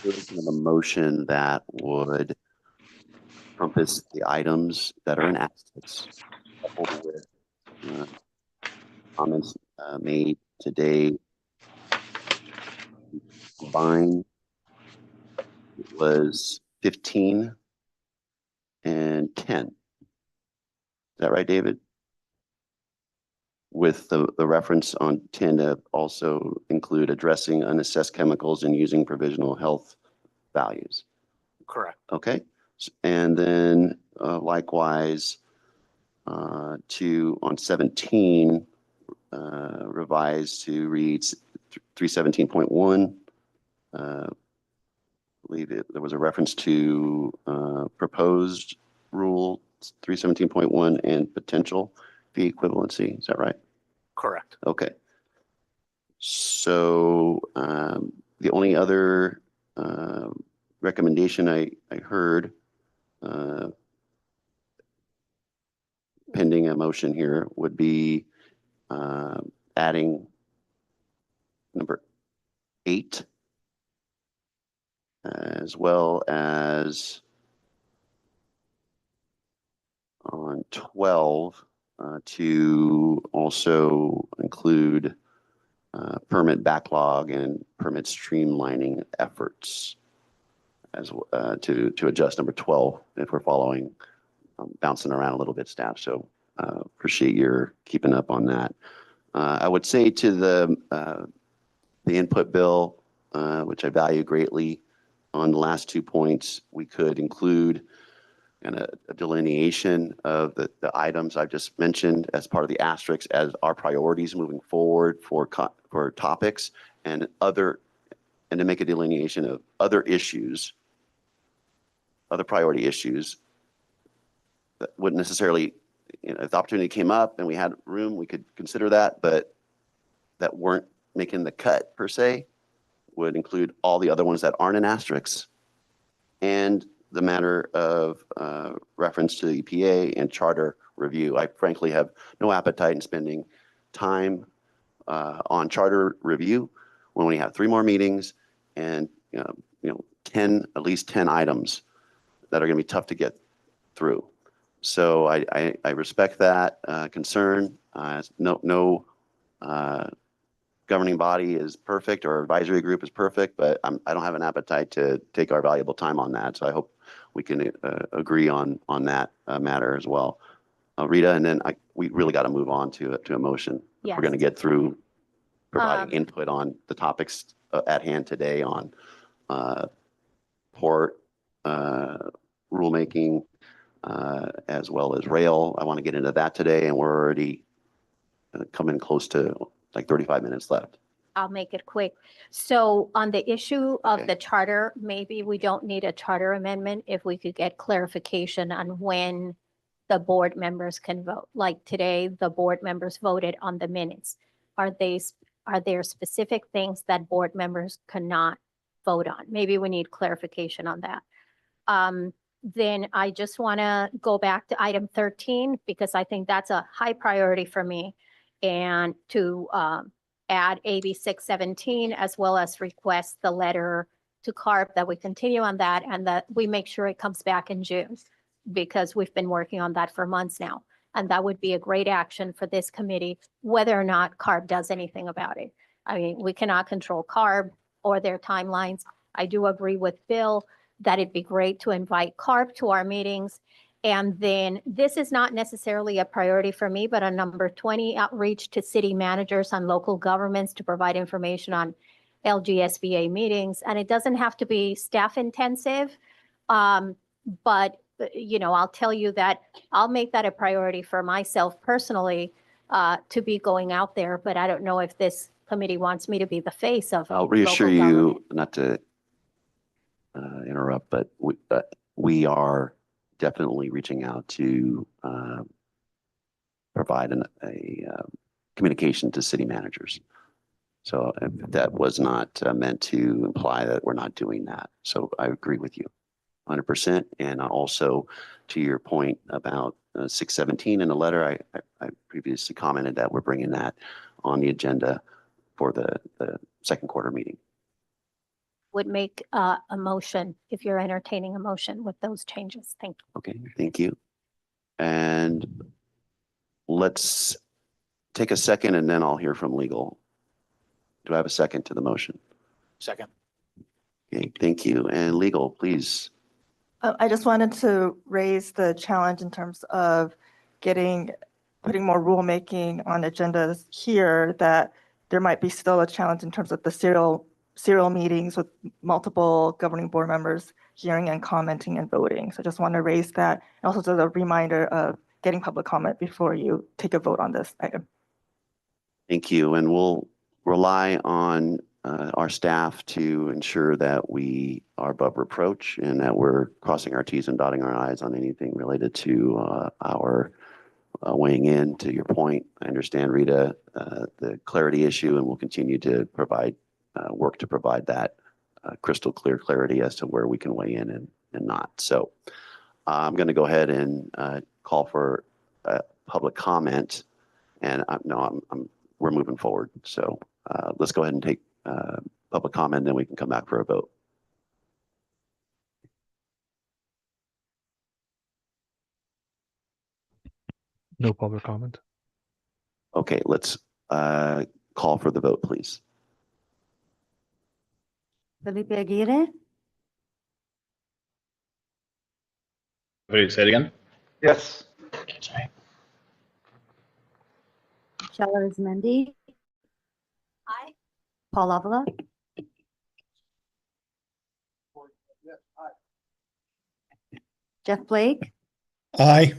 there's a motion that would encompass the items that are in assets, coupled with comments made today. Combined, it was 15 and 10. Is that right, David? With the reference on 10 to also include addressing unassessed chemicals and using provisional health values. Correct. Okay. And then likewise on 17, revised to read 317.1. I believe there was a reference to proposed rule 317.1 and potential fee equivalency. Is that right? Correct. Okay. So the only other recommendation I heard pending a motion here would be adding number 8, as well as on 12 to also include permit backlog and permit streamlining efforts as to adjust number 12 if we're following, bouncing around a little bit, staff. So appreciate your keeping up on that. I would say to the input bill, which I value greatly, on the last 2 points, we could include a delineation of the items I've just mentioned as part of the asterisks as our priorities moving forward for topics and to make a delineation of other issues, other priority issues that wouldn't necessarily, if the opportunity came up and we had room, we could consider that, but that weren't making the cut per se, would include all the other ones that aren't in asterisks, and the matter of reference to the EPA and charter review. I frankly have no appetite in spending time on charter review when we have 3 more meetings and at least 10 items that are going to be tough to get through. So I respect that concern. No governing body is perfect or advisory group is perfect, but I don't have an appetite to take our valuable time on that. So I hope we can agree on that matter as well. Rita, and then we really got to move on to a motion. If we're going to get through providing input on the topics at hand today on port, rulemaking, as well as rail. I want to get into that today, and we're already coming close to like 35 minutes left. I'll make it quick. So on the issue of the charter, maybe we don't need a charter amendment if we could get clarification on when the board members can vote. Like today, the board members voted on the minutes. Are there specific things that board members cannot vote on? Maybe we need clarification on that. Then I just want to go back to item 13 because I think that's a high priority for me, and to add AB 617 as well as request the letter to CARB that we continue on that and that we make sure it comes back in June, because we've been working on that for months now. And that would be a great action for this committee, whether or not CARB does anything about it. I mean, we cannot control CARB or their timelines. I do agree with Bill that it'd be great to invite CARB to our meetings. And then this is not necessarily a priority for me, but on number 20, outreach to city managers and local governments to provide information on LGSBA meetings. And it doesn't have to be staff intensive, but I'll tell you that I'll make that a priority for myself personally to be going out there, but I don't know if this committee wants me to be the face of I'll reassure local you, government. not to interrupt, but we are definitely reaching out to provide a communication to city managers. So if that was not meant to imply that we're not doing that. So I agree with you 100%. And also to your point about 617 in the letter, I previously commented that we're bringing that on the agenda for the second quarter meeting. Would make a motion if you're entertaining a motion with those changes. Thank you. Okay, thank you. And let's take a second and then I'll hear from legal. Do I have a second to the motion? Second. Okay, thank you. And legal, please. I just wanted to raise the challenge in terms of putting more rulemaking on agendas here, that there might be still a challenge in terms of the serial meetings with multiple governing board members hearing and commenting and voting. So I just want to raise that. And also as a reminder of getting public comment before you take a vote on this item. Thank you. And we'll rely on our staff to ensure that we are above reproach and that we're crossing our T's and dotting our I's on anything related to our weighing in. To your point, I understand, Rita, the clarity issue, and we'll continue to provide work to provide that crystal clear clarity as to where we can weigh in and not. So I'm going to go ahead and call for public comment. And we're moving forward. So let's go ahead and take public comment, then we can come back for a vote. No public comment. Okay, let's call for the vote, please. Felipe Aguirre, Wait, say it again? Yes. Shella Rizmendi. Aye. Paul Avila, Jeff Blake, Aye.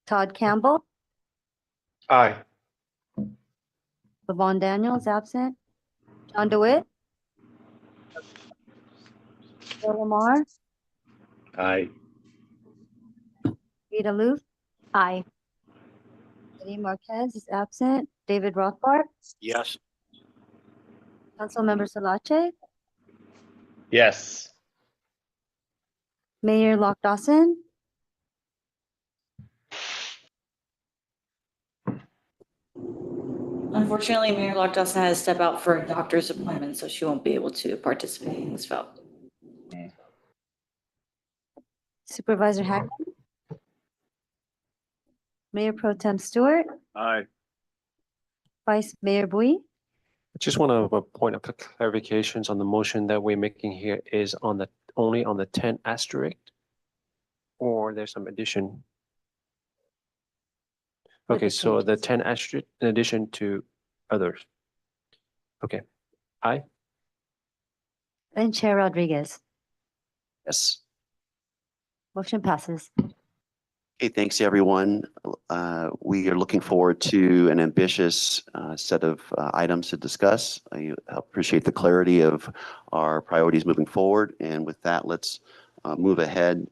Todd Campbell, Aye. Levon Daniels, absent. John DeWitt, Bill Lamar, Aye. Rita Loof. Aye. Eddie Marquez is absent. David Rothbart, Yes. Councilmember Salache, Yes. Mayor Lock Dawson, Unfortunately, Mayor Lock Dawson has to step out for a doctor's appointment, so she won't be able to participate in this vote. Supervisor Hackman, Mayor Pro Tem Stewart, Aye. Vice Mayor Bui. I just want to point of clarifications on the motion that we're making here is on the only on the 10 asterisk, or there's some addition. With Okay, the so the changes. 10 asterisk in addition to others. Okay. Aye. And Chair Rodriguez. Yes. Motion passes. Okay, thanks everyone. We are looking forward to an ambitious set of items to discuss. I appreciate the clarity of our priorities moving forward. And with that, let's move ahead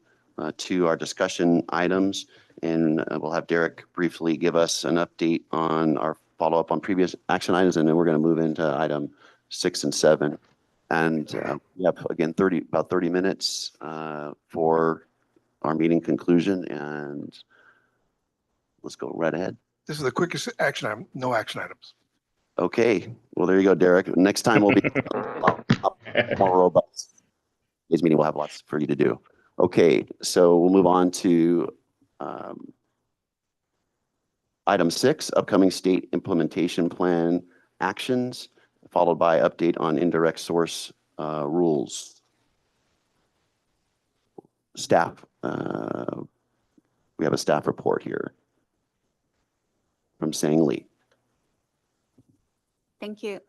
to our discussion items. And we'll have Derek briefly give us an update on our follow-up on previous action items. And then we're going to move into item 6 and 7. And we have, again, about 30 minutes for our meeting conclusion, and let's go right ahead. This is the quickest action item, no action items. Okay, well, there you go, Derek. Next time will be a lot more robust. Today's meeting will have lots for you to do. Okay, so we'll move on to item 6, upcoming state implementation plan actions, followed by update on indirect source rules. Staff, we have a staff report here from Sang Lee. Thank you.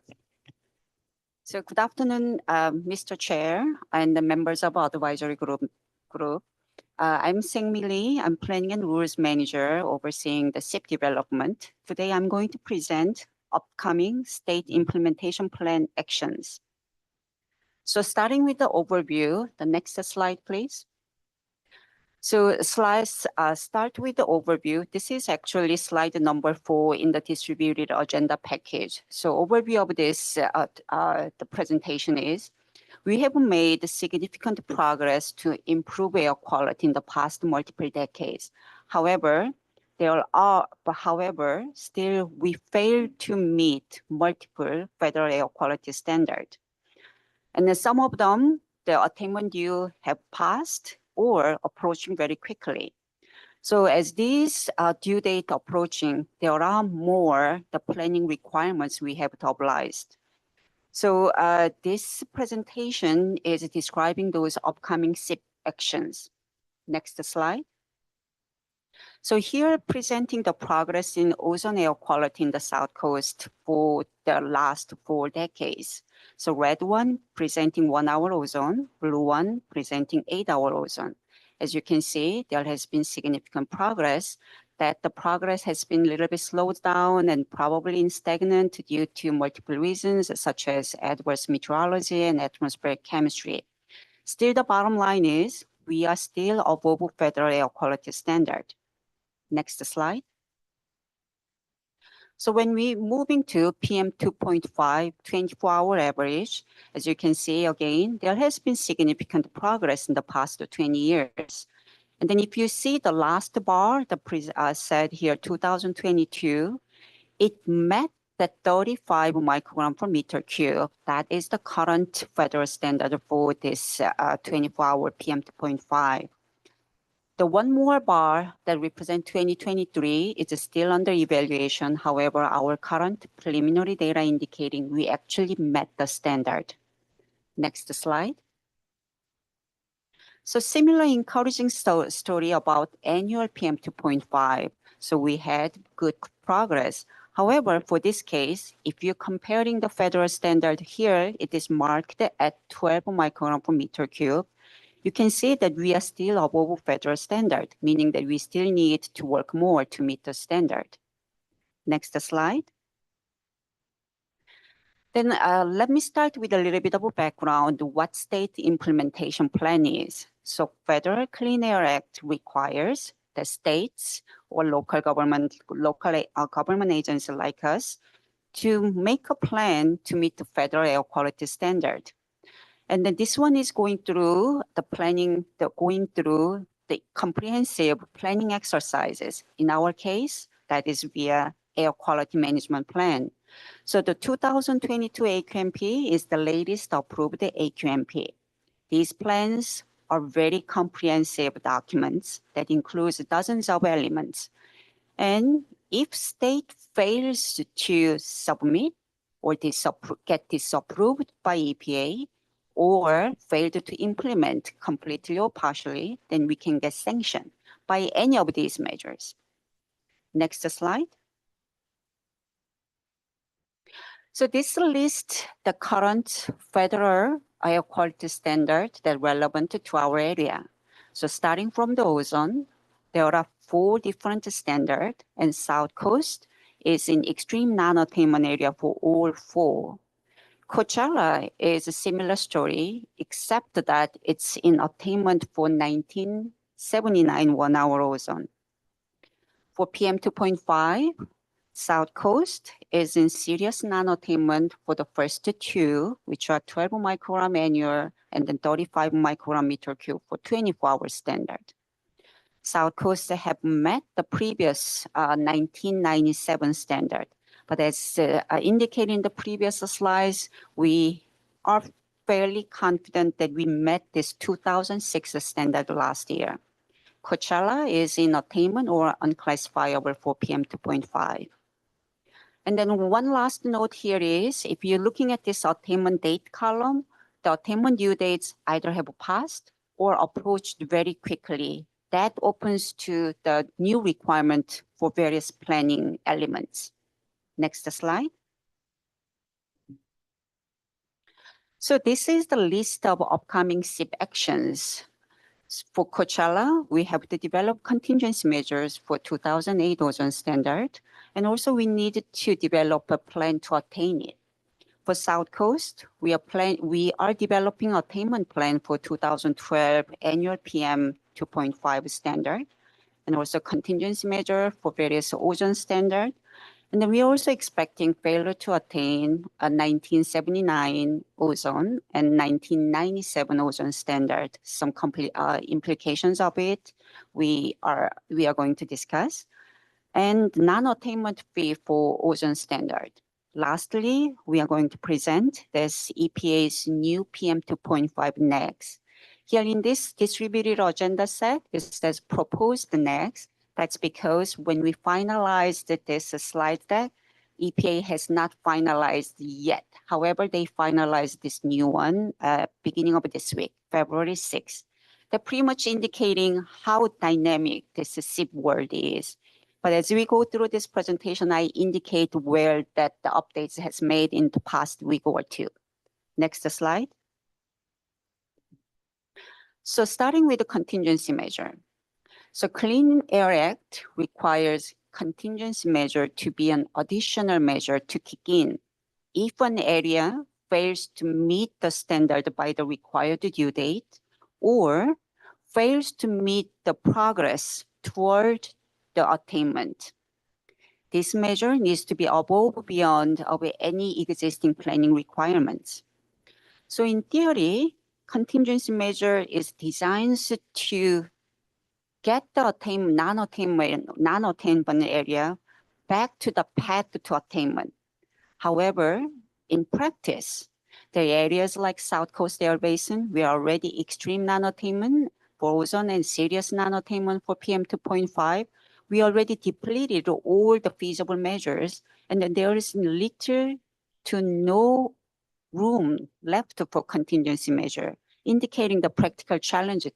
So good afternoon, Mr. Chair and the members of our advisory group. I'm Sang-Mi Lee. I'm Planning and Rules Manager overseeing the SIP development. Today, I'm going to present upcoming state implementation plan actions. So starting with the overview, the next slide, please. So slides start with the overview. This is actually slide number 4 in the distributed agenda package. So overview of this, the presentation is, we have made significant progress to improve air quality in the past multiple decades. However, still we fail to meet multiple federal air quality standards. And then some of them, the attainment due have passed or approaching very quickly. So as these due date approaching, there are more the planning requirements we have to oblige. So this presentation is describing those upcoming SIP actions. Next slide. So here presenting the progress in ozone air quality in the South Coast for the last 4 decades. So red one presenting 1-hour ozone, blue one presenting 8-hour ozone. As you can see, there has been significant progress, that the progress has been a little bit slowed down and probably stagnant due to multiple reasons, such as adverse meteorology and atmospheric chemistry. Still, the bottom line is we are still above federal air quality standard. Next slide. So when we moving to PM 2.5 24-hour average, as you can see again, there has been significant progress in the past 20 years. And then if you see the last bar, said here 2022, it met the 35 microgram per meter cube. That is the current federal standard for this 24-hour PM2.5. The one more bar that represents 2023 is still under evaluation. However, our current preliminary data indicating we actually met the standard. Next slide. So similar encouraging story about annual PM2.5. So we had good progress. However, for this case, if you're comparing the federal standard here, it is marked at 12 microgram per meter cube. You can see that we are still above federal standard, meaning that we still need to work more to meet the standard. Next slide. Then let me start with a little bit of a background, what state implementation plan is. So Federal Clean Air Act requires the states or local government agencies like us to make a plan to meet the federal air quality standard. And then this one is going through the comprehensive planning exercises. In our case, that is via air quality management plan. So the 2022 AQMP is the latest approved AQMP. These plans are very comprehensive documents that includes dozens of elements. And if state fails to submit or get disapproved by EPA or failed to implement completely or partially, then we can get sanctioned by any of these measures. Next slide. So this lists the current federal air quality standard that are relevant to our area. So starting from the ozone, there are 4 different standards, and South Coast is in extreme non-attainment area for all 4. Coachella is a similar story, except that it's in attainment for 1979 1-hour ozone. For PM2.5, South Coast is in serious non-attainment for the first 2, which are 12 microgram annual and then 35 microgram meter cube for 24-hour standard. South Coast have met the previous 1997 standard, but as indicated in the previous slides, we are fairly confident that we met this 2006 standard last year. Coachella is in attainment or unclassifiable for PM2.5. And then one last note here is, if you're looking at this attainment date column, the attainment due dates either have passed or approached very quickly. That opens to the new requirement for various planning elements. Next slide. So this is the list of upcoming SIP actions. For Coachella, we have to develop contingency measures for 2008 ozone standard, and also we needed to develop a plan to attain it. For South Coast, we are developing an attainment plan for 2012 annual PM 2.5 standard, and also contingency measure for various ozone standard. And then we're also expecting failure to attain a 1979 ozone and 1997 ozone standard. Some complete implications of it we are going to discuss, and non-attainment fee for ozone standard. Lastly, we are going to present this EPA's new PM 2.5 next. Here in this distributed agenda set, it says proposed next. That's because when we finalized this slide deck, EPA has not finalized yet. However, they finalized this new one beginning of this week, February 6th. They're pretty much indicating how dynamic this SIP world is. But as we go through this presentation, I indicate where that the updates has made in the past week or 2. Next slide. So starting with the contingency measure. So Clean Air Act requires contingency measure to be an additional measure to kick in if an area fails to meet the standard by the required due date or fails to meet the progress toward the attainment. This measure needs to be above beyond of any existing planning requirements. So in theory, contingency measure is designed to get the non-attainment area back to the path to attainment. However, in practice, the areas like South Coast Air Basin, we are already extreme non-attainment for ozone and serious non-attainment for PM 2.5. We already depleted all the feasible measures, and then there is little to no room left for contingency measure, indicating the practical challenge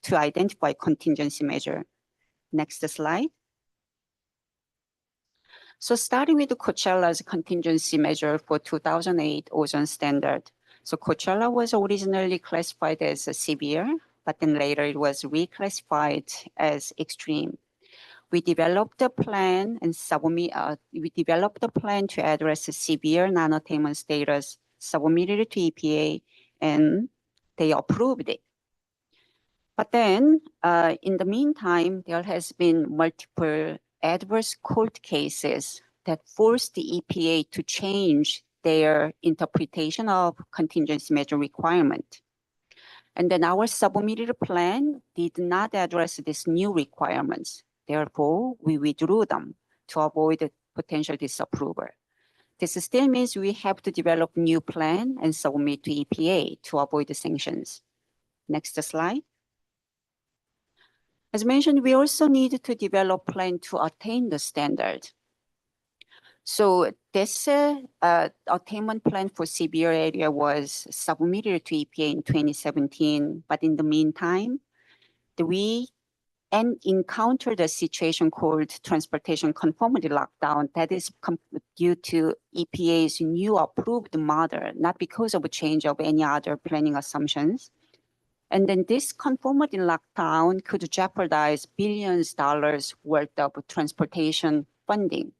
to identify contingency measure. Next slide. So starting with Coachella's contingency measure for 2008 ozone standard. So Coachella was originally classified as severe, but then later it was reclassified as extreme. We developed a plan and to address severe non-attainment status, submitted to EPA, and they approved it. But then, in the meantime, there has been multiple adverse court cases that forced the EPA to change their interpretation of contingency measure requirement. And then our submitted plan did not address these new requirements. Therefore, we withdrew them to avoid potential disapproval. This still means we have to develop new plan and submit to EPA to avoid the sanctions. Next slide. As mentioned, we also need to develop plan to attain the standard. So this attainment plan for severe area was submitted to EPA in 2017, but in the meantime, we encountered a situation called transportation conformity lockdown that is due to EPA's new approved model, not because of a change of any other planning assumptions. And then this conformity lockdown could jeopardize billions of dollars worth of transportation funding.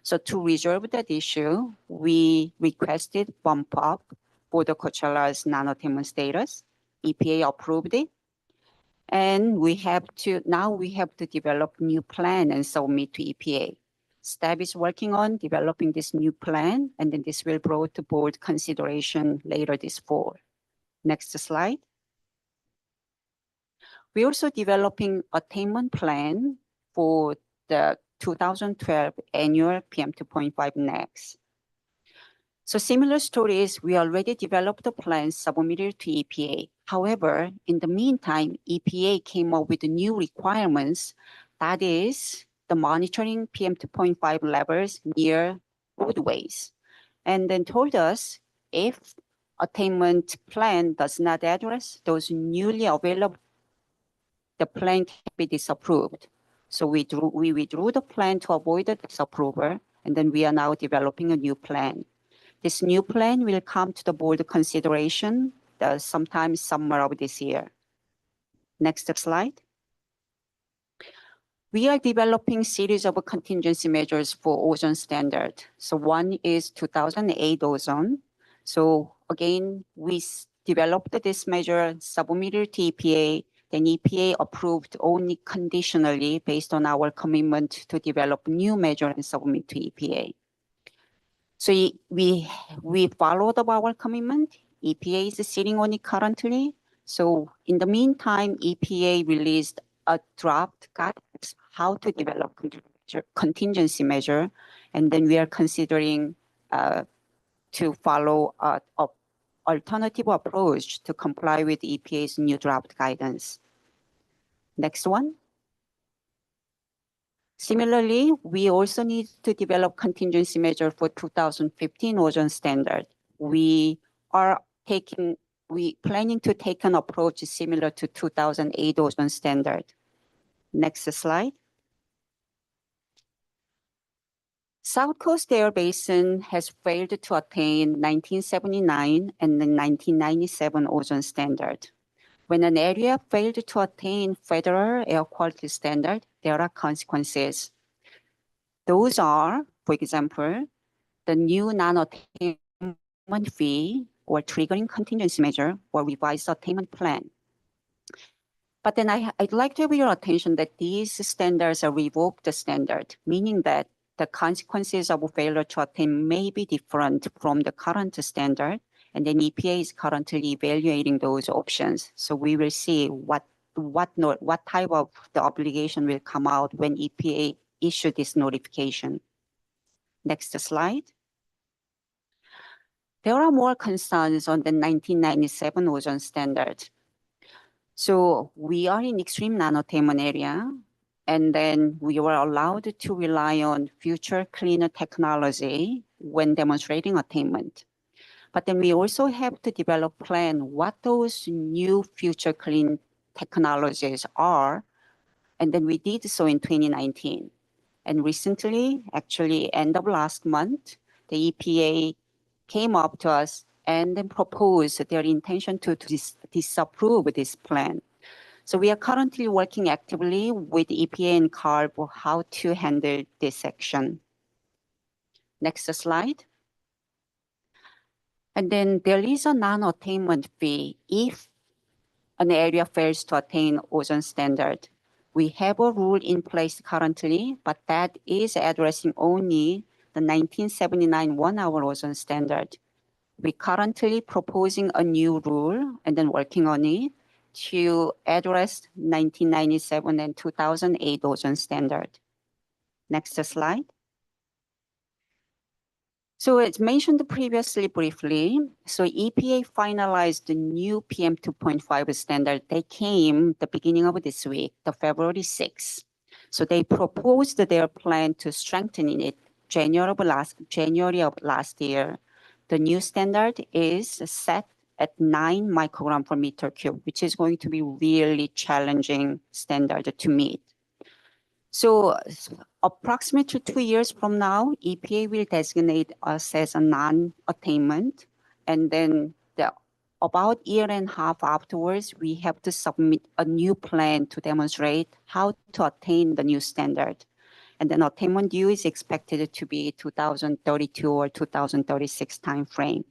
So to resolve that issue, we requested bump up for the Coachella's non-attainment status. EPA approved it. And now we have to develop new plan and submit to EPA. Staff is working on developing this new plan, and then this will be brought to board consideration later this fall. Next slide. We're also developing attainment plan for the 2012 annual PM 2.5 next. So similar stories, we already developed a plan submitted to EPA. However, in the meantime, EPA came up with new requirements, that is the monitoring PM 2.5 levels near roadways, and then told us if attainment plan does not address those newly available, the plan can be disapproved. So we withdrew the plan to avoid the disapproval, and then we are now developing a new plan. This new plan will come to the board consideration sometime summer of this year. Next slide. We are developing series of contingency measures for ozone standard. So one is 2008 ozone. So again, we developed this measure, submitted to EPA, then EPA approved only conditionally based on our commitment to develop new measure and submit to EPA. So we followed up our commitment. EPA is sitting on it currently. So in the meantime, EPA released a draft guidance how to develop contingency measure, and then we are considering to follow an alternative approach to comply with EPA's new draft guidance. Next one. Similarly, we also need to develop contingency measure for 2015 ozone standard. We are planning to take an approach similar to 2008 ozone standard. Next slide. South Coast Air Basin has failed to attain 1979 and the 1997 ozone standard. When an area failed to attain federal air quality standard, there are consequences. Those are, for example, the new non-attainment fee or triggering contingency measure or revised attainment plan. But then I'd like to have your attention that these standards are revoked standard, meaning that the consequences of failure to attain may be different from the current standard, and then EPA is currently evaluating those options. So we will see what what type of the obligation will come out when EPA issue this notification. Next slide. There are more concerns on the 1997 ozone standard. So we are in extreme non-attainment area, and then we were allowed to rely on future cleaner technology when demonstrating attainment. But then we also have to develop plan what those new future clean technologies are, and then we did so in 2019. And recently, actually end of last month, the EPA came up to us and then proposed their intention to disapprove this plan. So we are currently working actively with EPA and CARB for how to handle this action. Next slide. And then there is a non-attainment fee if an area fails to attain ozone standard. We have a rule in place currently, but that is addressing only the 1979 1-hour ozone standard. We're currently proposing a new rule and then working on it to address 1997 and 2008 ozone standard. Next slide. So as mentioned previously briefly, so EPA finalized the new PM 2.5 standard. They came the beginning of this week, the February 6th. So they proposed their plan to strengthen it January of last year. The new standard is set at 9 microgram per meter cube, which is going to be really challenging standard to meet. So approximately 2 years from now, EPA will designate us as a non-attainment. And then about a year and a half afterwards, we have to submit a new plan to demonstrate how to attain the new standard. And then attainment due is expected to be 2032 or 2036 timeframe.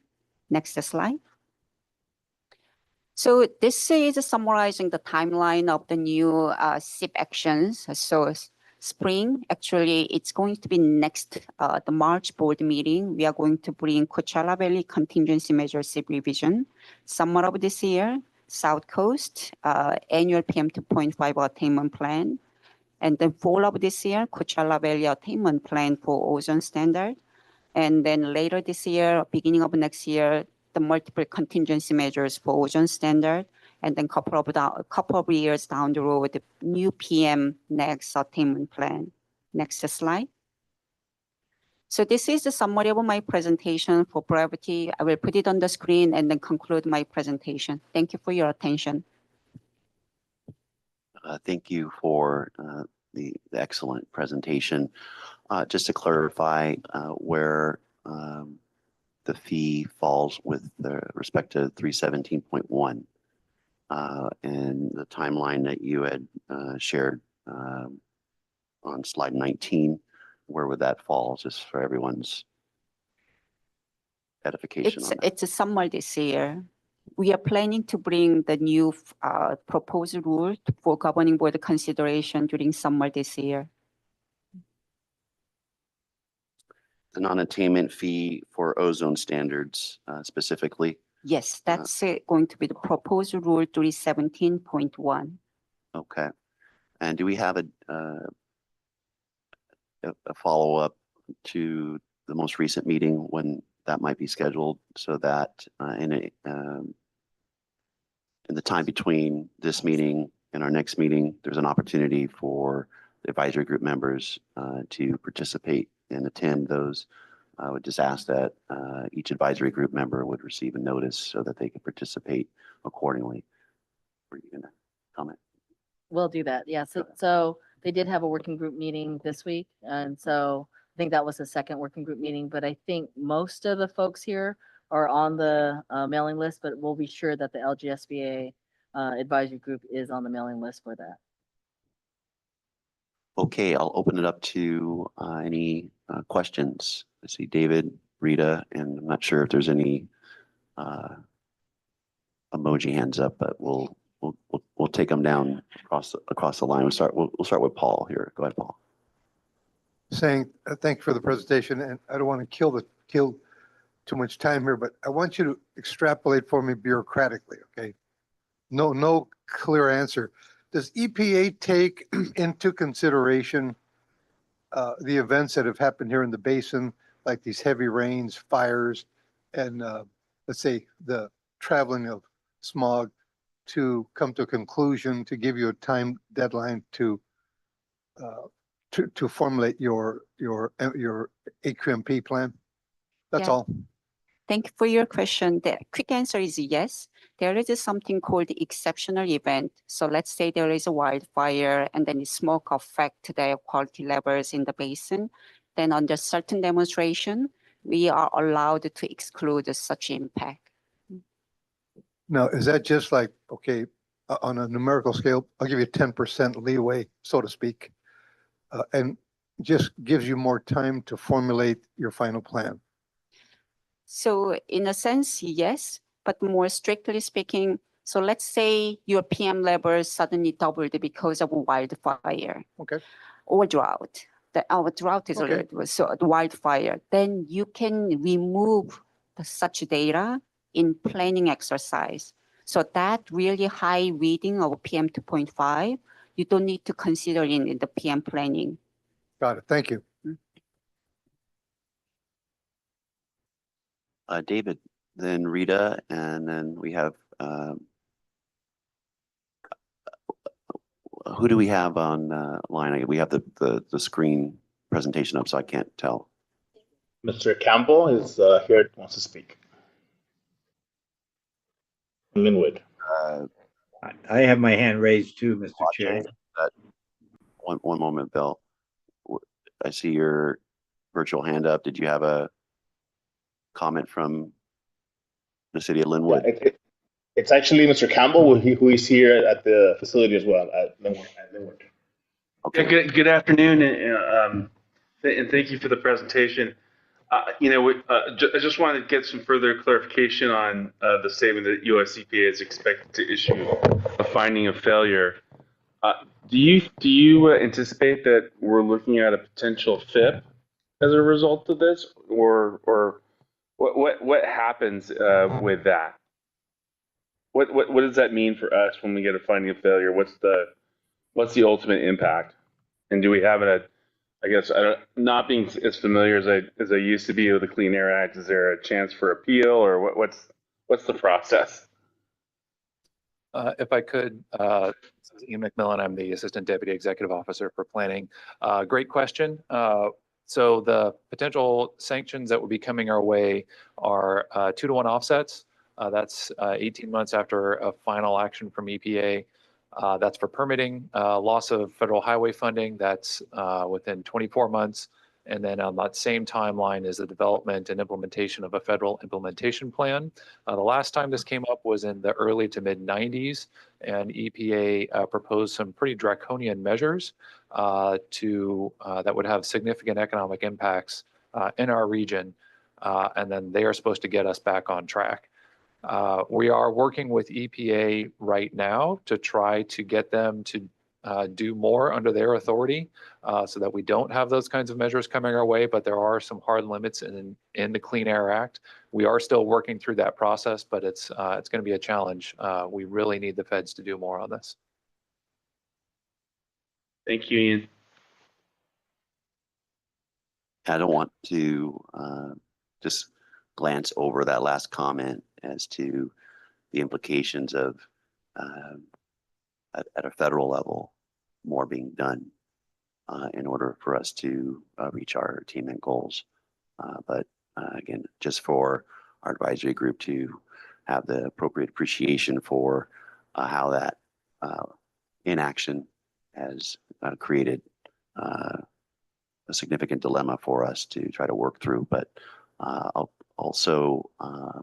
Next slide. So this is summarizing the timeline of the new SIP actions. So spring, actually, it's going to be next, the March board meeting. We are going to bring Coachella Valley contingency measure SIP revision. Summer of this year, South Coast, annual PM 2.5 attainment plan. And then fall of this year, Coachella Valley attainment plan for ozone standard. And then later this year, beginning of next year, the multiple contingency measures for ozone standard. And then couple of years down the road, the new PM next attainment plan. Next slide. So this is the summary of my presentation. For brevity, I will put it on the screen and then conclude my presentation. Thank you for your attention. Thank you for the excellent presentation. Just to clarify where the fee falls with respect to 317.1 and the timeline that you had shared on slide 19, where would that fall, just for everyone's edification? It's a summer this year. We are planning to bring the new proposed rule for governing board consideration during summer this year. The non-attainment fee for ozone standards specifically? Yes, that's going to be the proposed rule 317.1. Okay. And do we have a follow-up to the most recent meeting when that might be scheduled, so that in the time between this meeting and our next meeting, there's an opportunity for the advisory group members to participate and attend those? I would just ask that each advisory group member would receive a notice so that they can participate accordingly. Were you gonna comment? We'll do that. Yeah. So they did have a working group meeting this week. And so I think that was the second working group meeting, but I think most of the folks here are on the mailing list, but we'll be sure that the LGSBA advisory group is on the mailing list for that. Okay, I'll open it up to any questions. I see David, Rita, and I'm not sure if there's any emoji hands up, but we'll take them down across the line. We'll start with Paul here. Go ahead, Paul. Saying thank you for the presentation, and I don't want to kill too much time here, but I want you to extrapolate for me bureaucratically. Okay, no clear answer. does EPA take into consideration the events that have happened here in the basin, like these heavy rains, fires, and let's say the traveling of smog to come to a conclusion, to give you a time deadline to formulate your AQMP plan? That's Yeah. all. Thank you for your question. The quick answer is yes. There is something called exceptional event. So let's say there is a wildfire and then the smoke affect the quality levels in the basin. Then under certain demonstration, we are allowed to exclude such impact. Now, is that just like, okay, on a numerical scale, I'll give you 10% leeway, so to speak, and just gives you more time to formulate your final plan? So in a sense, yes, but more strictly speaking, so let's say your PM levels suddenly doubled because of a wildfire. Okay. Or drought. Our drought is Okay. already, so the wildfire. Then you can remove such data in planning exercise. So that really high reading of PM 2.5, you don't need to consider in the PM planning. Got it. Thank you. David, then Rita, and then we have, who do we have on line? We have the screen presentation up, so I can't tell. Mr. Campbell is here, wants to speak. Linwood. I have my hand raised too, Mr. Chair. One moment, Bill. I see your virtual hand up. Did you have a comment from the city of Linwood? Yeah, it's actually Mr. Campbell, who is here at the facility as well at Linwood. Okay. Yeah, good afternoon, and thank you for the presentation. I just wanted to get some further clarification on the statement that US EPA is expected to issue a finding of failure. Do you anticipate that we're looking at a potential FIP as a result of this, or what happens with that? What does that mean for us when we get a finding of failure? What's the ultimate impact? And do we have it? I guess not being as familiar as I used to be with the Clean Air Act, is there a chance for appeal, or what's the process? If I could, this is Ian McMillan. I'm the Assistant Deputy Executive Officer for Planning. Great question. So the potential sanctions that would be coming our way are 2-to-1 offsets. That's 18 months after a final action from EPA. That's for permitting, loss of federal highway funding, that's within 24 months. And then on that same timeline is the development and implementation of a federal implementation plan. The last time this came up was in the early to mid 90s, and EPA proposed some pretty draconian measures that would have significant economic impacts in our region. And then they are supposed to get us back on track. We are working with EPA right now to try to get them to do more under their authority so that we don't have those kinds of measures coming our way, but there are some hard limits in the Clean Air Act. We are still working through that process, but it's going to be a challenge. We really need the feds to do more on this. Thank you, Ian. I don't want to just glance over that last comment as to the implications of at a federal level, more being done in order for us to reach our attainment goals. But again, just for our advisory group to have the appropriate appreciation for how that inaction has created a significant dilemma for us to try to work through. But I'll also I'm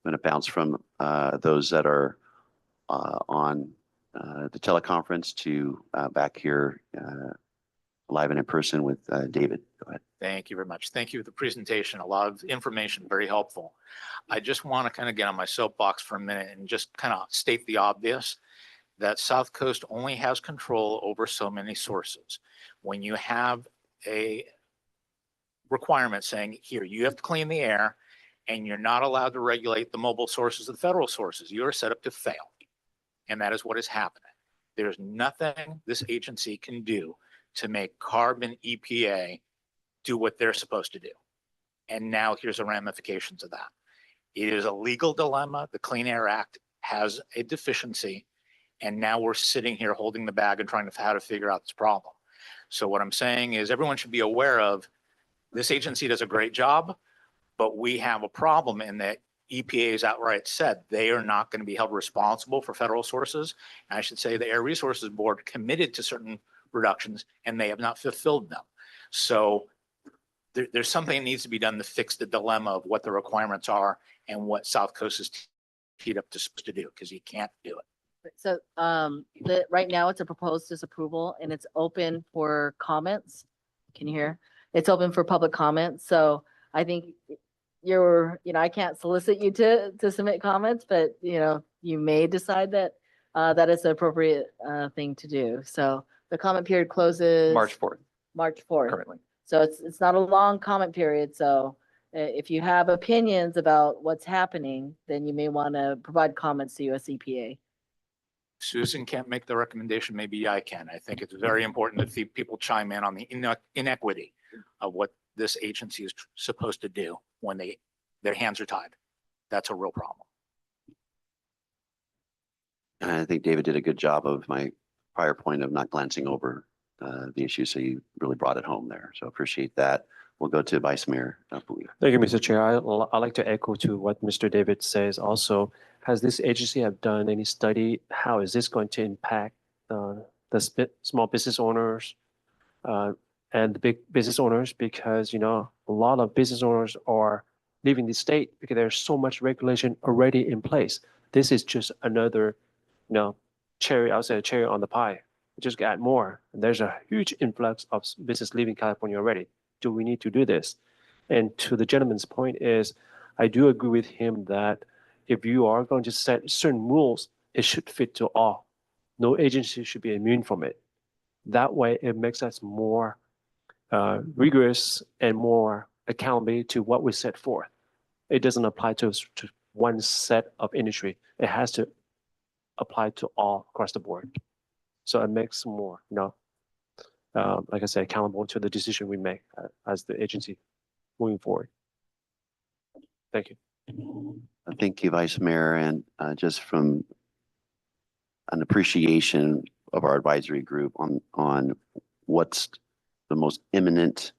going to bounce from those that are on the teleconference to back here live and in person with David. Go ahead. Thank you very much. Thank you for the presentation. A lot of information, very helpful. I just want to kind of get on my soapbox for a minute and just kind of state the obvious that South Coast only has control over so many sources. When you have a requirement saying, here, you have to clean the air, and you're not allowed to regulate the mobile sources of the federal sources, you are set up to fail. And that is what is happening. There's nothing this agency can do to make carbon EPA do what they're supposed to do. And now here's the ramifications of that. It is a legal dilemma. The Clean Air Act has a deficiency. And now we're sitting here holding the bag and trying to how to figure out this problem. So what I'm saying is everyone should be aware of this agency does a great job, but we have a problem in that EPA has outright said they are not going to be held responsible for federal sources. And I should say the Air Resources Board committed to certain reductions and they have not fulfilled them. So there's something that needs to be done to fix the dilemma of what the requirements are and what South Coast is teed up to supposed to do, because you can't do it. So right now it's a proposed disapproval and it's open for comments. Can you hear? It's open for public comments. So I think I can't solicit you to submit comments, but you may decide that that is the appropriate thing to do. So the comment period closes March 4th. March 4th. Currently. So it's not a long comment period. So if you have opinions about what's happening, then you may want to provide comments to US EPA. Susan can't make the recommendation, maybe I can. I think it's very important that people chime in on the inequity of what this agency is supposed to do when their hands are tied. That's a real problem. And I think David did a good job of my prior point of not glancing over the issue. So you really brought it home there. So appreciate that. We'll go to Vice Mayor. Thank you, Mr. Chair. I'd like to echo to what Mr. David says. Also, has this agency have done any study? How is this going to impact the small business owners and the big business owners? Because, a lot of business owners are leaving the state because there's so much regulation already in place. This is just another, cherry, I would say a cherry on the pie. Just add more. And there's a huge influx of business leaving California already. Do we need to do this? And to the gentleman's point is, I do agree with him that if you are going to set certain rules, it should fit to all. No agency should be immune from it. That way, it makes us more rigorous and more accountable to what we set forth. It doesn't apply to one set of industry. It has to apply to all across the board. So it makes more, like I said, accountable to the decision we make as the agency moving forward. Thank you. Thank you, Vice Mayor. And just from an appreciation of our advisory group on what's the most imminent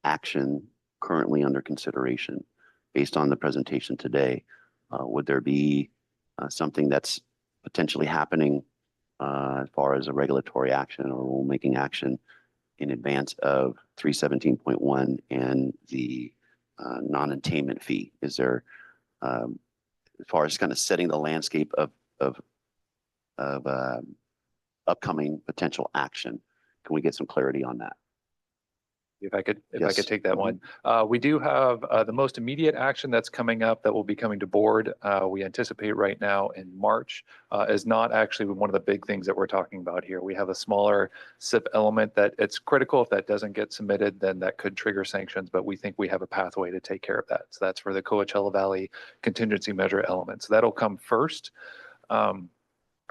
action currently under consideration based on the presentation today, would there be something that's potentially happening as far as a regulatory action or rulemaking action in advance of 317.1 and the non-attainment fee? Is there, as far as kind of setting the landscape of upcoming potential action, can we get some clarity on that? If I could Yes. take that one. We do have the most immediate action that's coming up that will be coming to board. We anticipate right now in March is not actually one of the big things that we're talking about here. We have a smaller SIP element that it's critical. If that doesn't get submitted, then that could trigger sanctions, but we think we have a pathway to take care of that. So that's for the Coachella Valley contingency measure element. So that'll come first.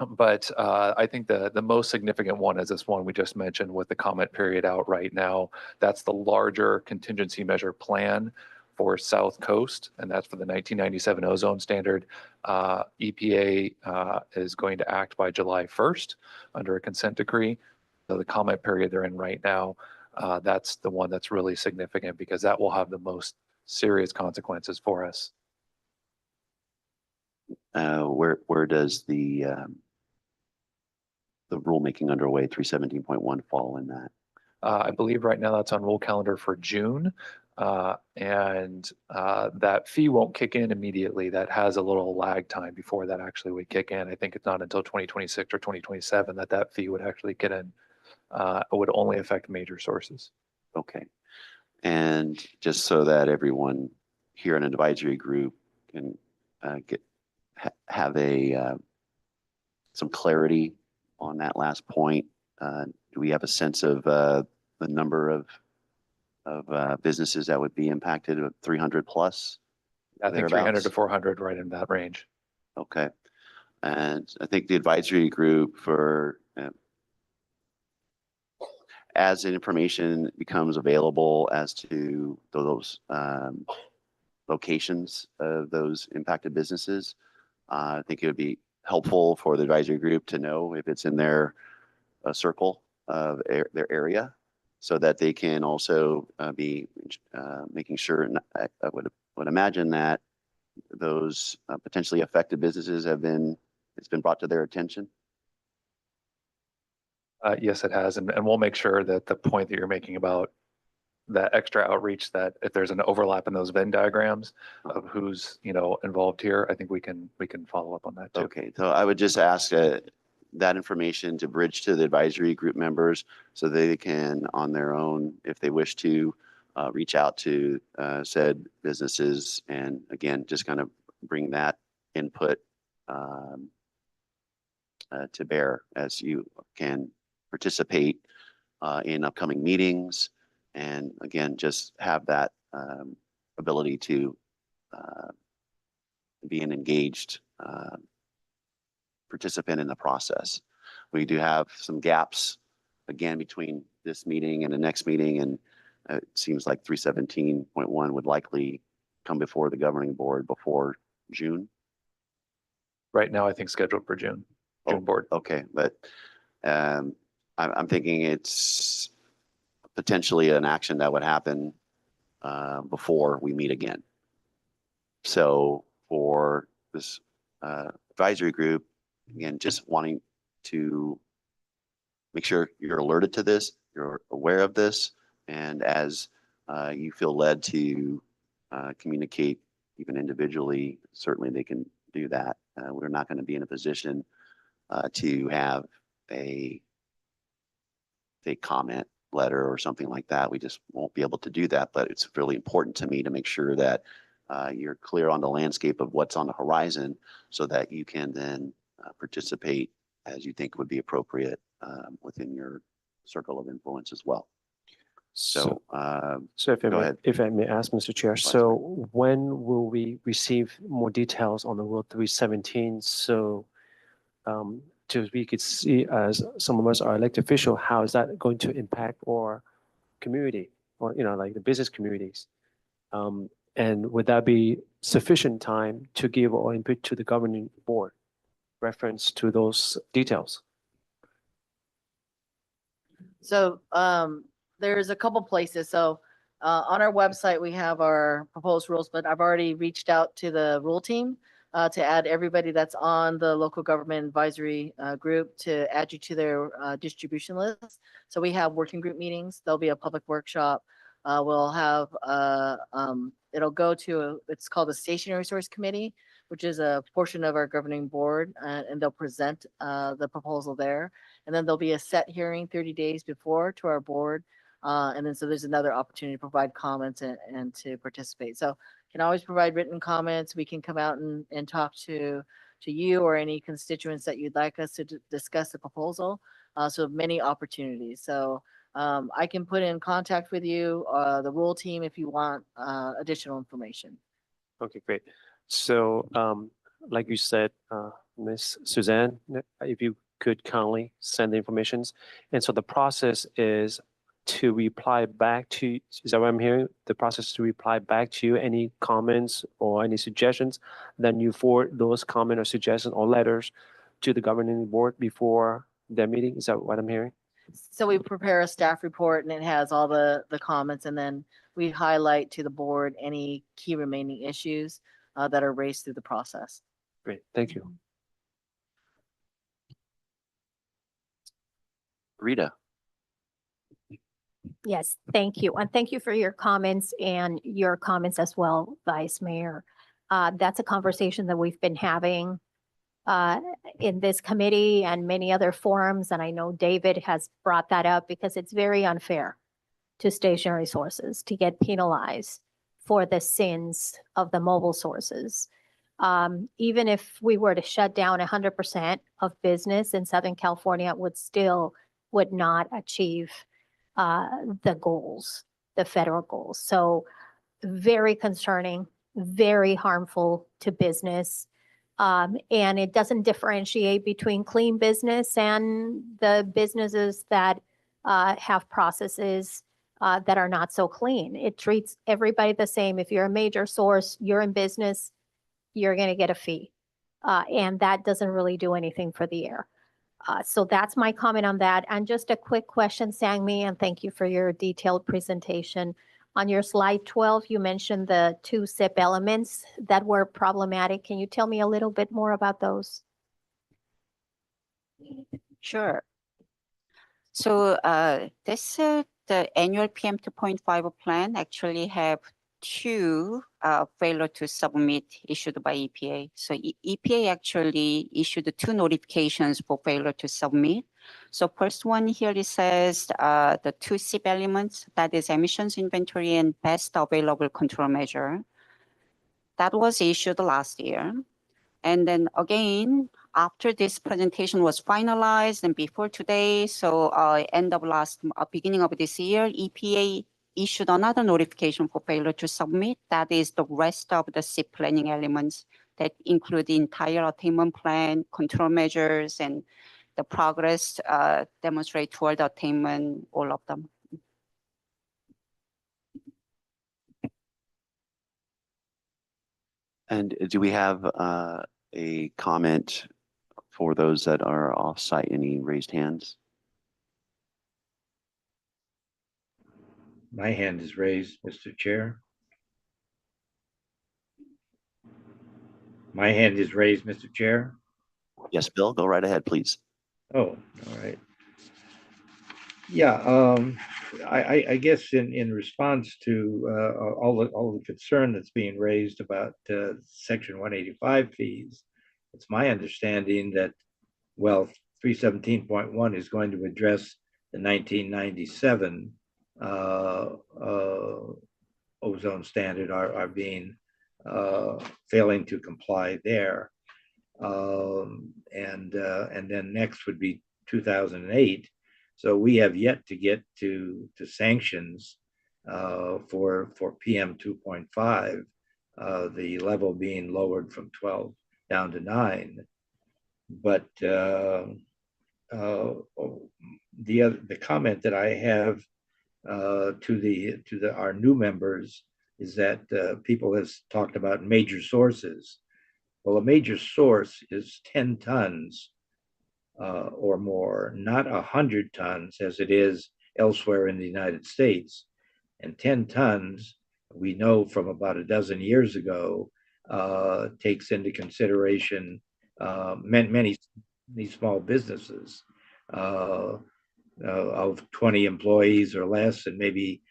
But I think the most significant one is this one we just mentioned with the comment period out right now. That's the larger contingency measure plan for South Coast, and that's for the 1997 ozone standard. EPA is going to act by July 1st under a consent decree. So the comment period they're in right now, that's the one that's really significant because that will have the most serious consequences for us. Where does the rulemaking underway 317.1 fall in that? I believe right now that's on rule calendar for June. And that fee won't kick in immediately. That has a little lag time before that actually would kick in. I think it's not until 2026 or 2027 that fee would actually get in. It would only affect major sources. Okay. And just so that everyone here in an advisory group can have some clarity on that last point, do we have a sense of the number of businesses that would be impacted, 300 plus? I think 300 to 400, right in that range. Okay. And I think the advisory group for as information becomes available as to those locations of those impacted businesses, I think it would be helpful for the advisory group to know if it's in their circle of their area, so that they can also be making sure. And I would imagine that those potentially affected businesses it's been brought to their attention. Yes, it has. And we'll make sure that the point that you're making about that extra outreach, that if there's an overlap in those Venn diagrams of who's, involved here, I think we can follow up on that too. Okay, so I would just ask that information to bridge to the advisory group members so they can, on their own, if they wish to, reach out to said businesses, and again, just kind of bring that input to bear as you can participate in upcoming meetings, and again, just have that ability to be an engaged participant in the process. We do have some gaps again between this meeting and the next meeting, and it seems like 317.1 would likely come before the governing board before June. Right now, I think scheduled for June board. Okay, but I'm thinking it's potentially an action that would happen before we meet again. So for this advisory group, again, just wanting to make sure you're alerted to this, you're aware of this, and as you feel led to communicate even individually, certainly they can do that. We're not going to be in a position to have a comment letter or something like that. We just won't be able to do that, but it's really important to me to make sure that you're clear on the landscape of what's on the horizon, so that you can then participate as you think would be appropriate within your circle of influence as well. So if I may ask, Mr. Chair, so when will we receive more details on the Rule 317? So we could see, as some of us are elected official, how is that going to impact our community, or like the business communities? And would that be sufficient time to give our input to the governing board reference to those details? So there's a couple places. So on our website, we have our proposed rules, but I've already reached out to the rule team to add everybody that's on the local government advisory group, to add you to their distribution list. So we have working group meetings. There'll be a public workshop. We'll have, it'll go to, it's called the Stationary Resource Committee, which is a portion of our governing board, and they'll present the proposal there. And then there'll be a set hearing 30 days before to our board. And then so there's another opportunity to provide comments and to participate. So can always provide written comments. We can come out and talk to you or any constituents that you'd like us to discuss the proposal. So many opportunities. So I can put in contact with you, the rule team, if you want additional information. Okay, great. So like you said, Ms. Suzanne, if you could kindly send the information. And so the process is to reply back to, is that what I'm hearing? The process to reply back to you, any comments or any suggestions, then you forward those comments or suggestions or letters to the governing board before their meeting. Is that what I'm hearing? So we prepare a staff report, and it has all the comments, and then we highlight to the board any key remaining issues that are raised through the process. Great, thank you. Rita. Yes, thank you. And thank you for your comments and your comments as well, Vice Mayor. That's a conversation that we've been having in this committee and many other forums. And I know David has brought that up because it's very unfair to stationary sources to get penalized for the sins of the mobile sources. Even if we were to shut down 100% of business in Southern California, would not achieve the goals, the federal goals. So very concerning, very harmful to business. And it doesn't differentiate between clean business and the businesses that have processes that are not so clean. It treats everybody the same. If you're a major source, you're in business, you're going to get a fee. And that doesn't really do anything for the air. So that's my comment on that. And just a quick question, Sangmi, and thank you for your detailed presentation. On your slide 12, you mentioned the 2 SIP elements that were problematic. Can you tell me a little bit more about those? Sure. So the annual PM 2.5 plan actually have 2 failure to submit issued by EPA. So EPA actually issued 2 notifications for failure to submit. So first one here, it says the 2 SIP elements, that is emissions inventory and best available control measure. That was issued last year. And then again, after this presentation was finalized and before today, so beginning of this year, EPA issued another notification for failure to submit. That is the rest of the SIP planning elements that include the entire attainment plan, control measures, and the progress demonstrate toward attainment, all of them. And do we have a comment for those that are off-site? Any raised hands? My hand is raised, Mr. Chair. My hand is raised, Mr. Chair. Yes, Bill, go right ahead, please. Oh, all right. Yeah, I guess in response to all the concern that's being raised about Section 185 fees, it's my understanding that, well, 317.1 is going to address the 1997 ozone standard are being failing to comply there, and then next would be 2008. So we have yet to get to sanctions for PM 2.5, the level being lowered from 12 down to 9. But the comment that I have to our new members is that people have talked about major sources. Well, a major source is 10 tons or more, not 100 tons as it is elsewhere in the United States. And 10 tons, we know from about a dozen years ago, takes into consideration many small businesses of 20 employees or less, and maybe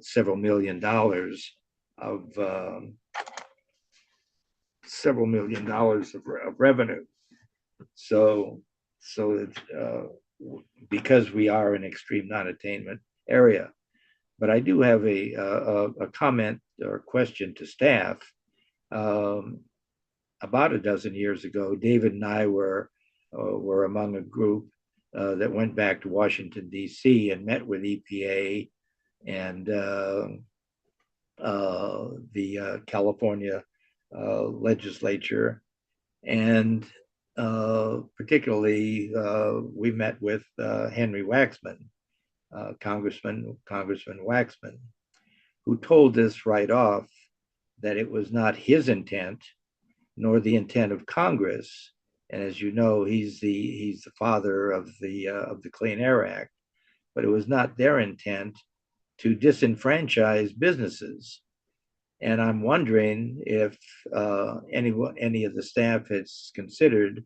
several million dollars of revenue. So because we are an extreme non-attainment area. But I do have a comment or question to staff. About a dozen years ago, David and I were among a group that went back to Washington, D.C. and met with EPA and the California legislature. And particularly, we met with Henry Waxman, Congressman Waxman, who told us right off that it was not his intent, nor the intent of Congress. And as you know, he's the father of the Clean Air Act, but it was not their intent to disenfranchise businesses. And I'm wondering if any of the staff has considered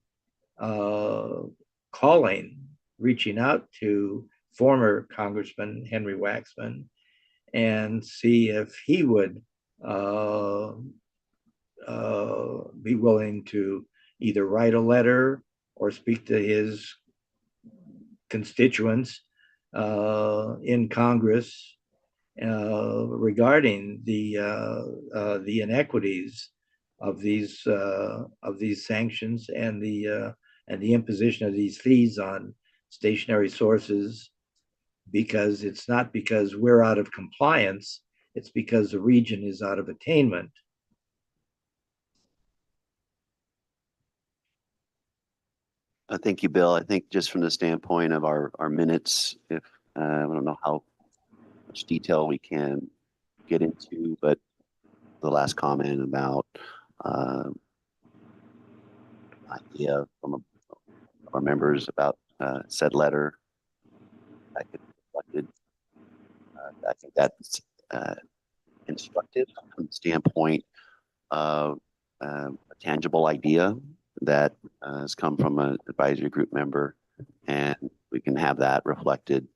reaching out to former Congressman Henry Waxman and see if he would be willing to either write a letter or speak to his constituents in Congress regarding the inequities of these sanctions and the imposition of these fees on stationary sources, because it's not because we're out of compliance, it's because the region is out of attainment. Thank you, Bill. I think just from the standpoint of our minutes, if I don't know how much detail we can get into, but the last comment about idea from our members about said letter, I could reflected. I think that's instructive from the standpoint of a tangible idea that has come from an advisory group member, and we can have that reflected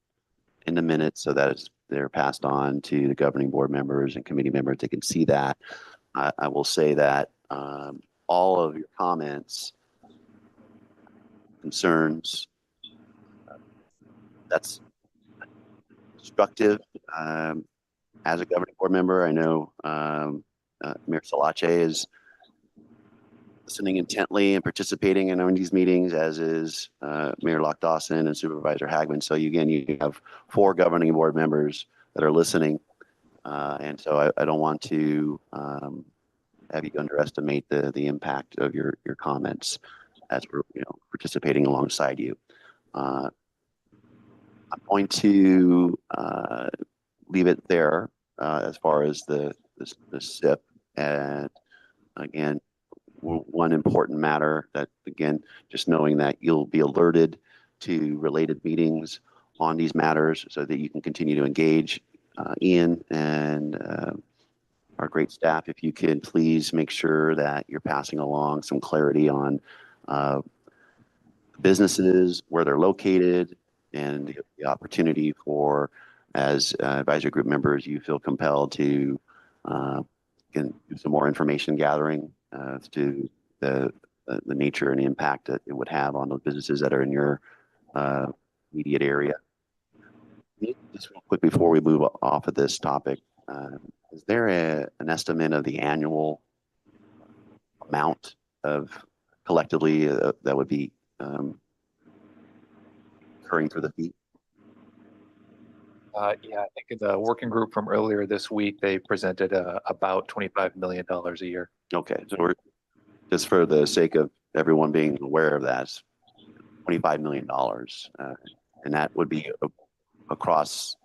in the minutes so that they're passed on to the governing board members and committee members. They can see that. I will say that all of your comments, concerns, that's instructive. As a governing board member, I know Mayor Salache is listening intently and participating in these meetings, as is Mayor Locke Dawson and Supervisor Hagman. So again, you have 4 governing board members that are listening. And so I don't want to have you underestimate the impact of your comments as we're participating alongside you. I'm going to leave it there as far as the SIP. And again, one important matter that, again, just knowing that you'll be alerted to related meetings on these matters so that you can continue to engage. Ian and our great staff, if you can please make sure that you're passing along some clarity on businesses, where they're located, and the opportunity for, as advisory group members, you feel compelled to do some more information gathering to the nature and the impact that it would have on those businesses that are in your immediate area. Just real quick before we move off of this topic, is there an estimate of the annual amount of collectively that would be occurring for the fee? Yeah, I think in the working group from earlier this week, they presented about $25 million a year. Okay, so we're just for the sake of everyone being aware of that, $25 million, and that would be across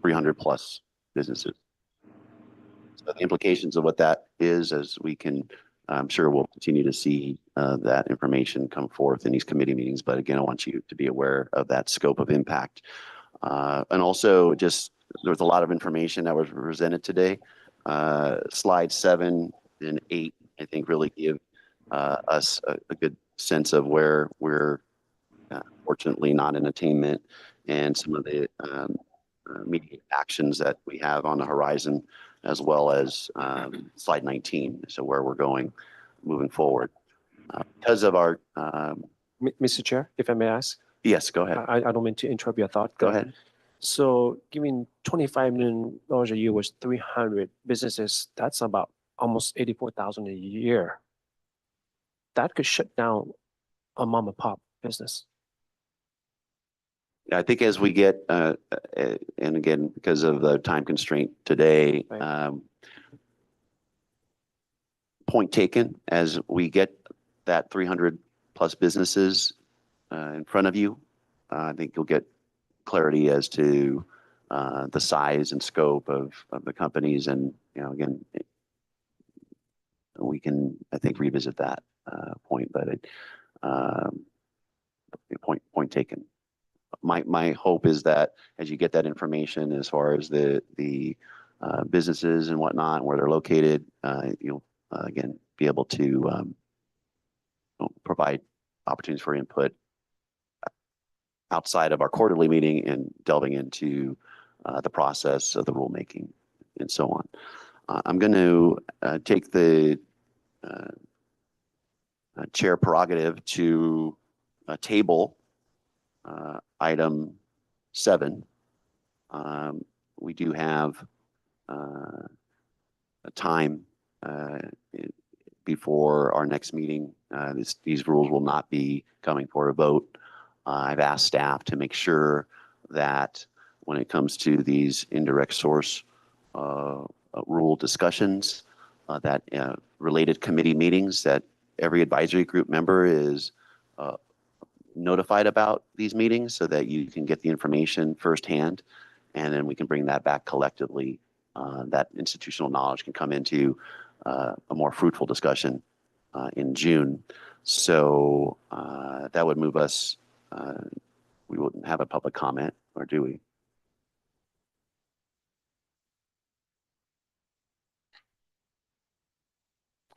300 plus businesses. So the implications of what that is, as we can, I'm sure we'll continue to see that information come forth in these committee meetings. But again, I want you to be aware of that scope of impact. And also, just there was a lot of information that was presented today. Slides 7 and 8, I think, really give us a good sense of where we're fortunately not in attainment, and some of the immediate actions that we have on the horizon, as well as slide 19, so where we're going moving forward. Because of our... Mr. Chair, if I may ask? Yes, go ahead. I don't mean to interrupt your thought. Go ahead. So giving $25 million a year was 300 businesses. That's about almost 84,000 a year. That could shut down a mom and pop business. I think as we get, and again, because of the time constraint today, Right. Point taken, as we get that 300 plus businesses in front of you, I think you'll get clarity as to the size and scope of the companies. And, again, we can, I think, revisit that point, but point taken. My hope is that as you get that information, as far as the businesses and whatnot, and where they're located, you'll again be able to provide opportunities for input outside of our quarterly meeting and delving into the process of the rulemaking and so on. I'm going to take the chair prerogative to table item 7. We do have a time before our next meeting. These rules will not be coming for a vote. I've asked staff to make sure that when it comes to these indirect source rule discussions, that related committee meetings, that every advisory group member is notified about these meetings so that you can get the information firsthand, and then we can bring that back collectively. That institutional knowledge can come into a more fruitful discussion in June. So that would move us, we wouldn't have a public comment, or do we?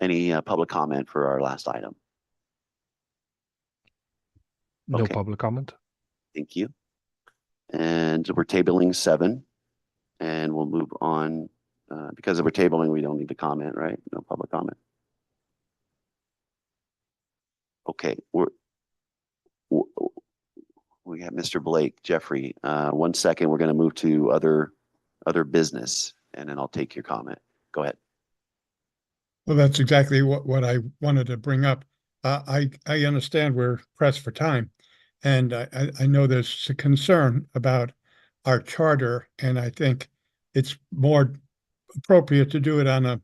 Any public comment for our last item? No Okay. public comment. Thank you. And we're tabling 7, and we'll move on. Because we're tabling, we don't need to comment, right? No public comment. Okay, we have Mr. Blake, Jeffrey. 1 second, we're going to move to other business, and then I'll take your comment. Go ahead. Well, that's exactly what I wanted to bring up. I understand we're pressed for time, and I know there's a concern about our charter, and I think it's more appropriate to do it on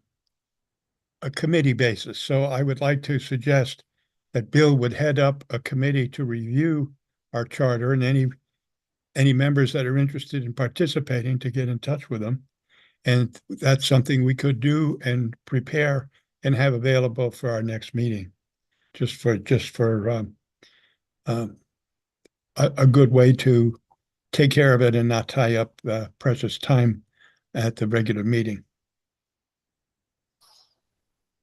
a committee basis. So I would like to suggest that Bill would head up a committee to review our charter, and any members that are interested in participating to get in touch with them. And that's something we could do and prepare and have available for our next meeting, just for a good way to take care of it and not tie up precious time at the regular meeting.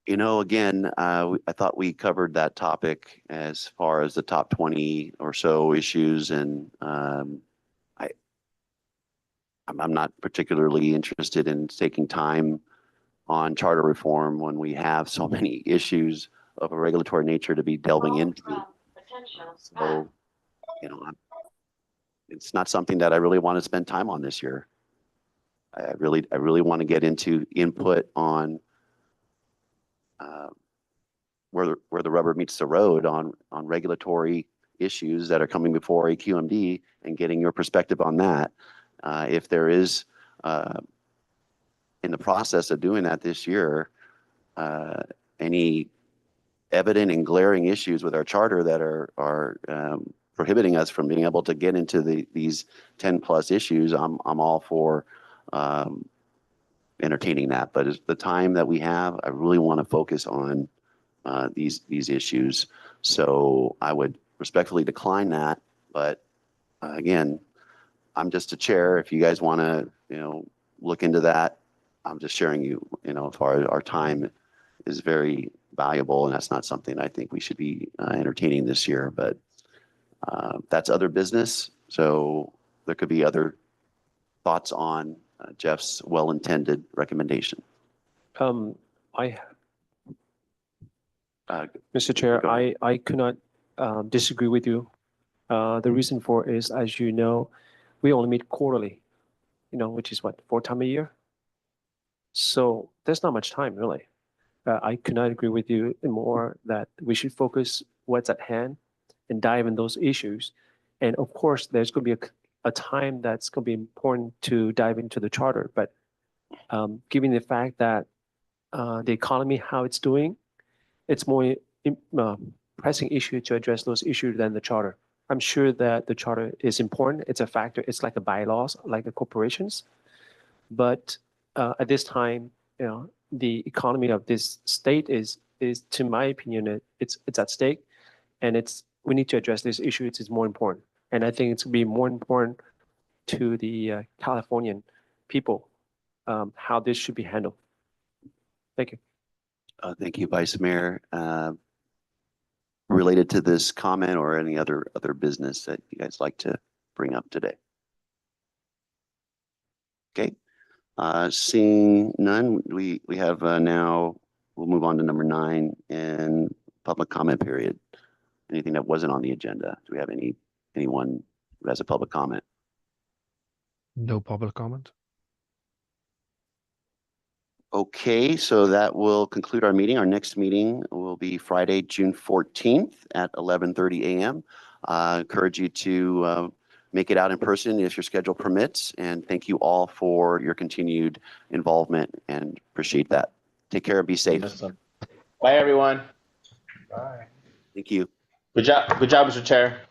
You know, again, I thought we covered that topic as far as the top 20 or so issues, and I'm not particularly interested in taking time on charter reform when we have so many issues of a regulatory nature to be delving into. So, you know, it's not something that I really want to spend time on this year. I really want to get into input on where the rubber meets the road on regulatory issues that are coming before AQMD, and getting your perspective on that. If there is, in the process of doing that this year, any evident and glaring issues with our charter that are prohibiting us from being able to get into these 10+ issues, I'm all for entertaining that. But it's the time that we have, I really want to focus on these issues. So I would respectfully decline that. But again, I'm just a chair. If you guys want to, look into that, I'm just sharing as far as our time is very valuable, and that's not something I think we should be entertaining this year. But that's other business. So there could be other thoughts on Jeff's well-intended recommendation. Mr. Chair, I could not disagree with you. The reason for is, as you know, we only meet quarterly, which is what, 4 times a year? So there's not much time, really. I could not agree with you more that we should focus what's at hand and dive in those issues. And of course, there's going to be a time that's going to be important to dive into the charter. But given the fact that the economy, how it's doing, it's more pressing issue to address those issues than the charter. I'm sure that the charter is important. It's a factor. It's like a bylaws, like the corporations. But at this time, the economy of this state is, to my opinion, it's at stake, and we need to address this issue. It's more important, and I think it's going to be more important to the Californian people how this should be handled. Thank you. Thank you, Vice Mayor. Related to this comment or any other business that you guys like to bring up today? Okay. Seeing none, we have now, we'll move on to number 9 and public comment period. Anything that wasn't on the agenda? Do we have anyone who has a public comment? No public comment. Okay, so that will conclude our meeting. Our next meeting will be Friday, June 14th at 11:30 a.m. Encourage you to make it out in person if your schedule permits. And thank you all for your continued involvement, and appreciate that. Take care and be safe. Awesome. Bye, everyone. Bye. Thank you. Good job, Mr. Chair.